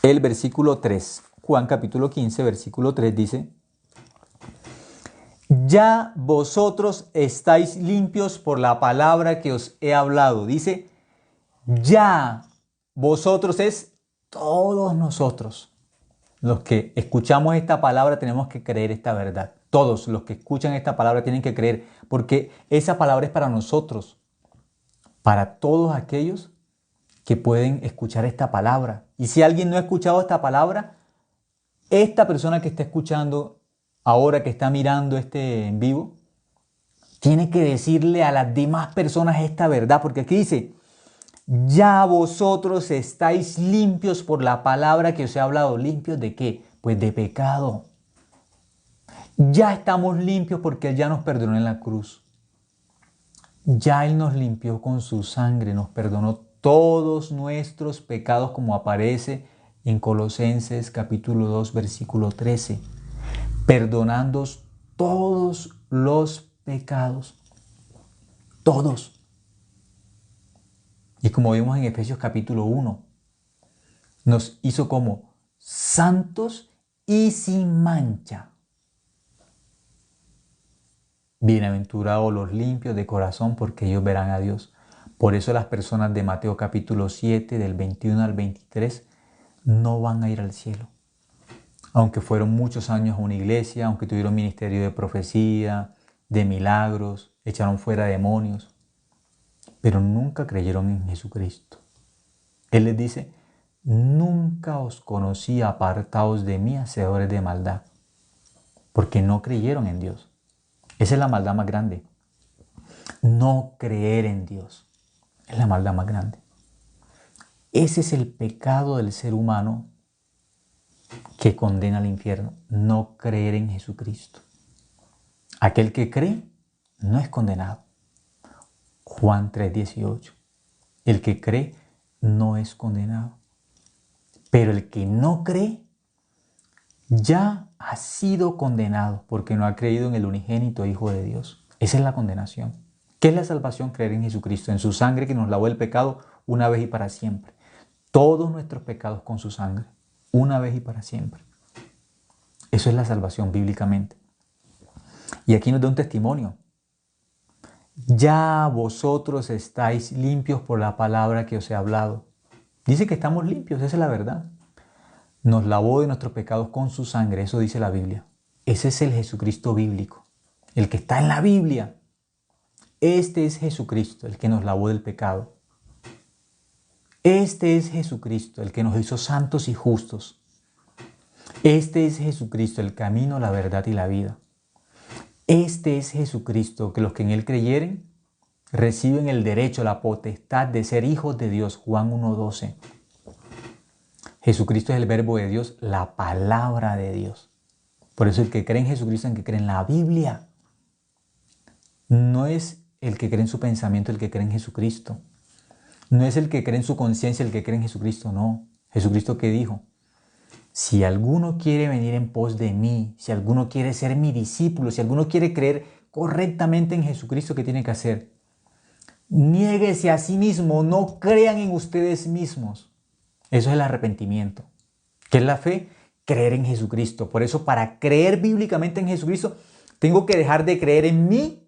Speaker 1: el versículo 3. Juan capítulo 15, versículo 3 dice: ya vosotros estáis limpios por la palabra que os he hablado. Dice, ya vosotros es todos nosotros. Los que escuchamos esta palabra tenemos que creer esta verdad. Todos los que escuchan esta palabra tienen que creer, porque esa palabra es para nosotros, para todos aquellos que pueden escuchar esta palabra. Y si alguien no ha escuchado esta palabra, esta persona que está escuchando ahora, que está mirando este en vivo, tiene que decirle a las demás personas esta verdad, porque aquí dice, ya vosotros estáis limpios por la palabra que os he hablado. ¿Limpios de qué? Pues de pecado. Ya estamos limpios porque Él ya nos perdonó en la cruz. Ya Él nos limpió con su sangre, nos perdonó todos nuestros pecados, como aparece en Colosenses capítulo 2, versículo 13. Perdonando todos los pecados. Todos. Y como vimos en Efesios capítulo 1, nos hizo como santos y sin mancha. Bienaventurados los limpios de corazón, porque ellos verán a Dios. Por eso las personas de Mateo capítulo 7, del 21 al 23, no van a ir al cielo. Aunque fueron muchos años a una iglesia, aunque tuvieron ministerio de profecía, de milagros, echaron fuera demonios, pero nunca creyeron en Jesucristo. Él les dice, nunca os conocí, apartaos de mí, hacedores de maldad, porque no creyeron en Dios. Esa es la maldad más grande. No creer en Dios es la maldad más grande. Ese es el pecado del ser humano que condena al infierno. No creer en Jesucristo. Aquel que cree no es condenado. Juan 3:18. El que cree no es condenado. Pero el que no cree ya ha sido condenado porque no ha creído en el unigénito Hijo de Dios. Esa es la condenación. ¿Qué es la salvación? Creer en Jesucristo, en su sangre que nos lavó el pecado una vez y para siempre. Todos nuestros pecados con su sangre, una vez y para siempre. Eso es la salvación bíblicamente. Y aquí nos da un testimonio. Ya vosotros estáis limpios por la palabra que os he hablado. Dice que estamos limpios, esa es la verdad. Nos lavó de nuestros pecados con su sangre, eso dice la Biblia. Ese es el Jesucristo bíblico, el que está en la Biblia. Este es Jesucristo, el que nos lavó del pecado. Este es Jesucristo, el que nos hizo santos y justos. Este es Jesucristo, el camino, la verdad y la vida. Este es Jesucristo, que los que en Él creyeren reciben el derecho, la potestad de ser hijos de Dios. Juan 1:12. Jesucristo es el verbo de Dios, la palabra de Dios. Por eso el que cree en Jesucristo es el que cree en la Biblia. No es el que cree en su pensamiento el que cree en Jesucristo. No es el que cree en su conciencia el que cree en Jesucristo, no. Jesucristo, ¿qué dijo? Si alguno quiere venir en pos de mí, si alguno quiere ser mi discípulo, si alguno quiere creer correctamente en Jesucristo, ¿qué tiene que hacer? Niéguese a sí mismo, no crean en ustedes mismos. Eso es el arrepentimiento. ¿Qué es la fe? Creer en Jesucristo. Por eso, para creer bíblicamente en Jesucristo, tengo que dejar de creer en mí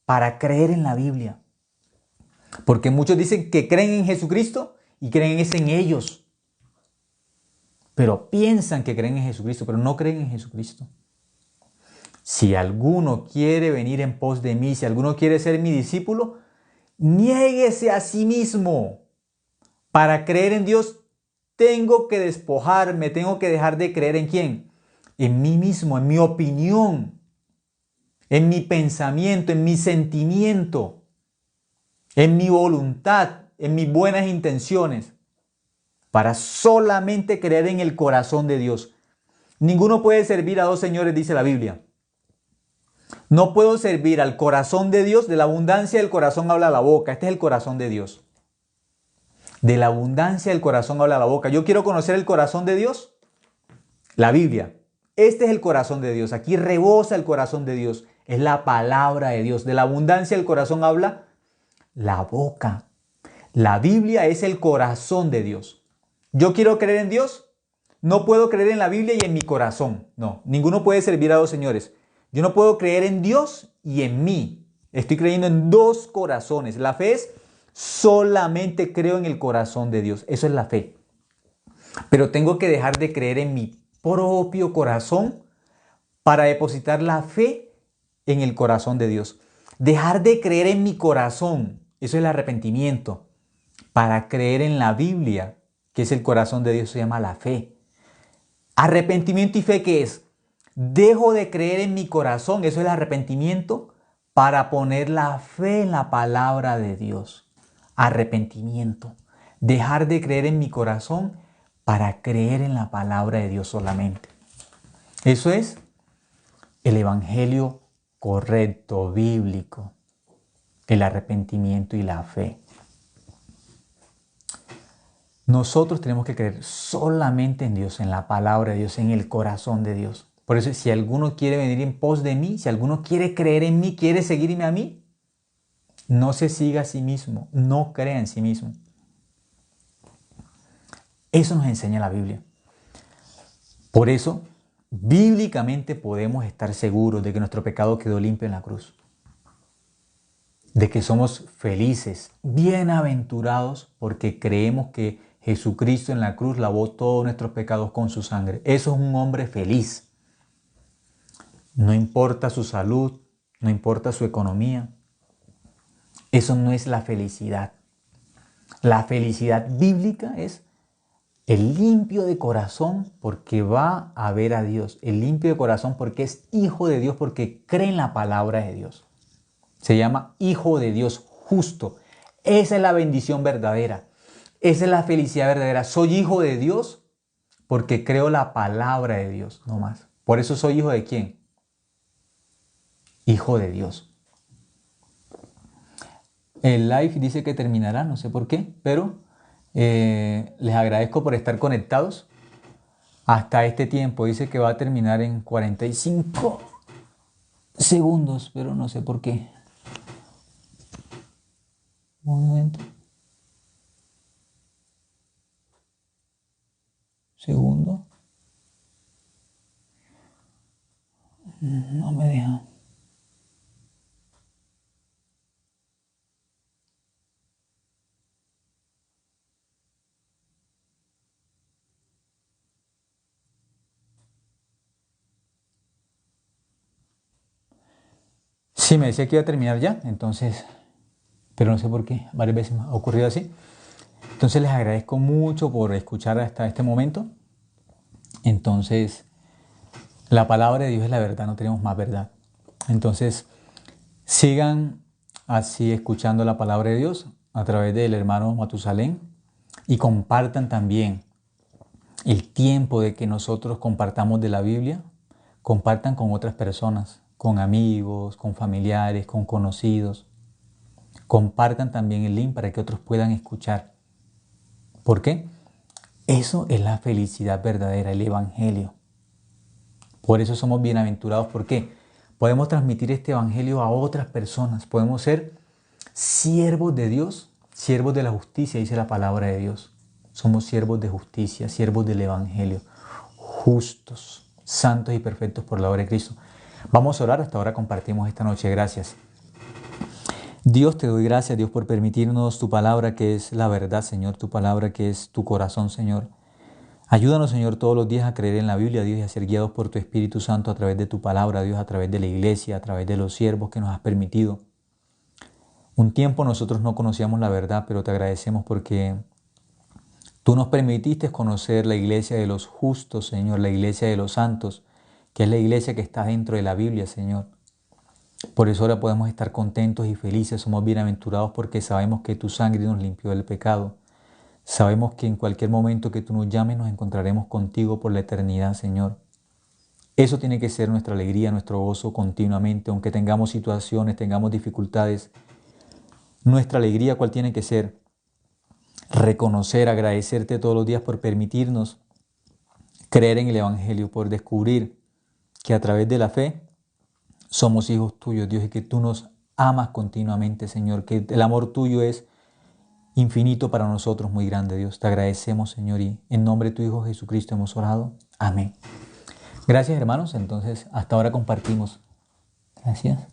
Speaker 1: para creer en la Biblia. Porque muchos dicen que creen en Jesucristo y creen en ellos. Pero piensan que creen en Jesucristo, pero no creen en Jesucristo. Si alguno quiere venir en pos de mí, si alguno quiere ser mi discípulo, niéguese a sí mismo. Para creer en Dios tengo que despojarme, tengo que dejar de creer en quién, en mí mismo, en mi opinión, en mi pensamiento, en mi sentimiento, en mi voluntad, en mis buenas intenciones, para solamente creer en el corazón de Dios. Ninguno puede servir a dos señores, dice la Biblia. No puedo servir al corazón de Dios, de la abundancia del corazón habla la boca. Este es el corazón de Dios. De la abundancia del corazón habla la boca. Yo quiero conocer el corazón de Dios. La Biblia. Este es el corazón de Dios. Aquí rebosa el corazón de Dios. Es la palabra de Dios. De la abundancia del corazón habla la boca. La Biblia es el corazón de Dios. Yo quiero creer en Dios. No puedo creer en la Biblia y en mi corazón. No, ninguno puede servir a dos señores. Yo no puedo creer en Dios y en mí. Estoy creyendo en dos corazones. La fe es solamente creo en el corazón de Dios. Eso es la fe. Pero tengo que dejar de creer en mi propio corazón para depositar la fe en el corazón de Dios. Dejar de creer en mi corazón. Eso es el arrepentimiento. Para creer en la Biblia, que es el corazón de Dios, se llama la fe. Arrepentimiento y fe, ¿qué es? Dejo de creer en mi corazón, eso es el arrepentimiento, para poner la fe en la palabra de Dios. Arrepentimiento. Dejar de creer en mi corazón para creer en la palabra de Dios solamente. Eso es el evangelio correcto, bíblico, el arrepentimiento y la fe. Nosotros tenemos que creer solamente en Dios, en la palabra de Dios, en el corazón de Dios. Por eso, si alguno quiere venir en pos de mí, si alguno quiere creer en mí, quiere seguirme a mí, no se siga a sí mismo, no crea en sí mismo. Eso nos enseña la Biblia. Por eso, bíblicamente podemos estar seguros de que nuestro pecado quedó limpio en la cruz. De que somos felices, bienaventurados, porque creemos que Jesucristo en la cruz lavó todos nuestros pecados con su sangre. Eso es un hombre feliz. No importa su salud, no importa su economía. Eso no es la felicidad. La felicidad bíblica es el limpio de corazón porque va a ver a Dios. El limpio de corazón porque es hijo de Dios, porque cree en la palabra de Dios. Se llama hijo de Dios justo. Esa es la bendición verdadera. Esa es la felicidad verdadera. Soy hijo de Dios porque creo la palabra de Dios, no más. Por eso soy hijo de ¿quién? Hijo de Dios. El live dice que terminará, no sé por qué, pero les agradezco por estar conectados hasta este tiempo. Dice que va a terminar en 45 segundos, pero no sé por qué. Un momento. Segundo. No me deja. Sí, me decía que iba a terminar ya, entonces, pero no sé por qué, varias veces me ha ocurrido así. Entonces les agradezco mucho por escuchar hasta este momento. Entonces, la palabra de Dios es la verdad, no tenemos más verdad. Entonces, sigan así escuchando la palabra de Dios a través del hermano Matusalén y compartan también el tiempo de que nosotros compartamos de la Biblia, compartan con otras personas, con amigos, con familiares, con conocidos. Compartan también el link para que otros puedan escuchar. ¿Por qué? Eso es la felicidad verdadera, el evangelio. Por eso somos bienaventurados. ¿Por qué? Podemos transmitir este evangelio a otras personas. Podemos ser siervos de Dios, siervos de la justicia, dice la palabra de Dios. Somos siervos de justicia, siervos del evangelio, justos, santos y perfectos por la obra de Cristo. Vamos a orar. Hasta ahora compartimos esta noche. Gracias. Dios, te doy gracias, Dios, por permitirnos tu palabra que es la verdad, Señor, tu palabra que es tu corazón, Señor. Ayúdanos, Señor, todos los días a creer en la Biblia, Dios, y a ser guiados por tu Espíritu Santo a través de tu palabra, Dios, a través de la iglesia, a través de los siervos que nos has permitido. Un tiempo nosotros no conocíamos la verdad, pero te agradecemos porque Tú nos permitiste conocer la iglesia de los justos, Señor, la iglesia de los santos, que es la iglesia que está dentro de la Biblia, Señor. Por eso ahora podemos estar contentos y felices, somos bienaventurados porque sabemos que tu sangre nos limpió del pecado. Sabemos que en cualquier momento que tú nos llames nos encontraremos contigo por la eternidad, Señor. Eso tiene que ser nuestra alegría, nuestro gozo continuamente, aunque tengamos situaciones, tengamos dificultades. Nuestra alegría, ¿cuál tiene que ser? Reconocer, agradecerte todos los días por permitirnos creer en el Evangelio, por descubrir que a través de la fe somos hijos tuyos, Dios, y que tú nos amas continuamente, Señor, que el amor tuyo es infinito para nosotros, muy grande, Dios. Te agradecemos, Señor, y en nombre de tu Hijo Jesucristo hemos orado. Amén. Gracias, hermanos. Entonces, hasta ahora compartimos. Gracias.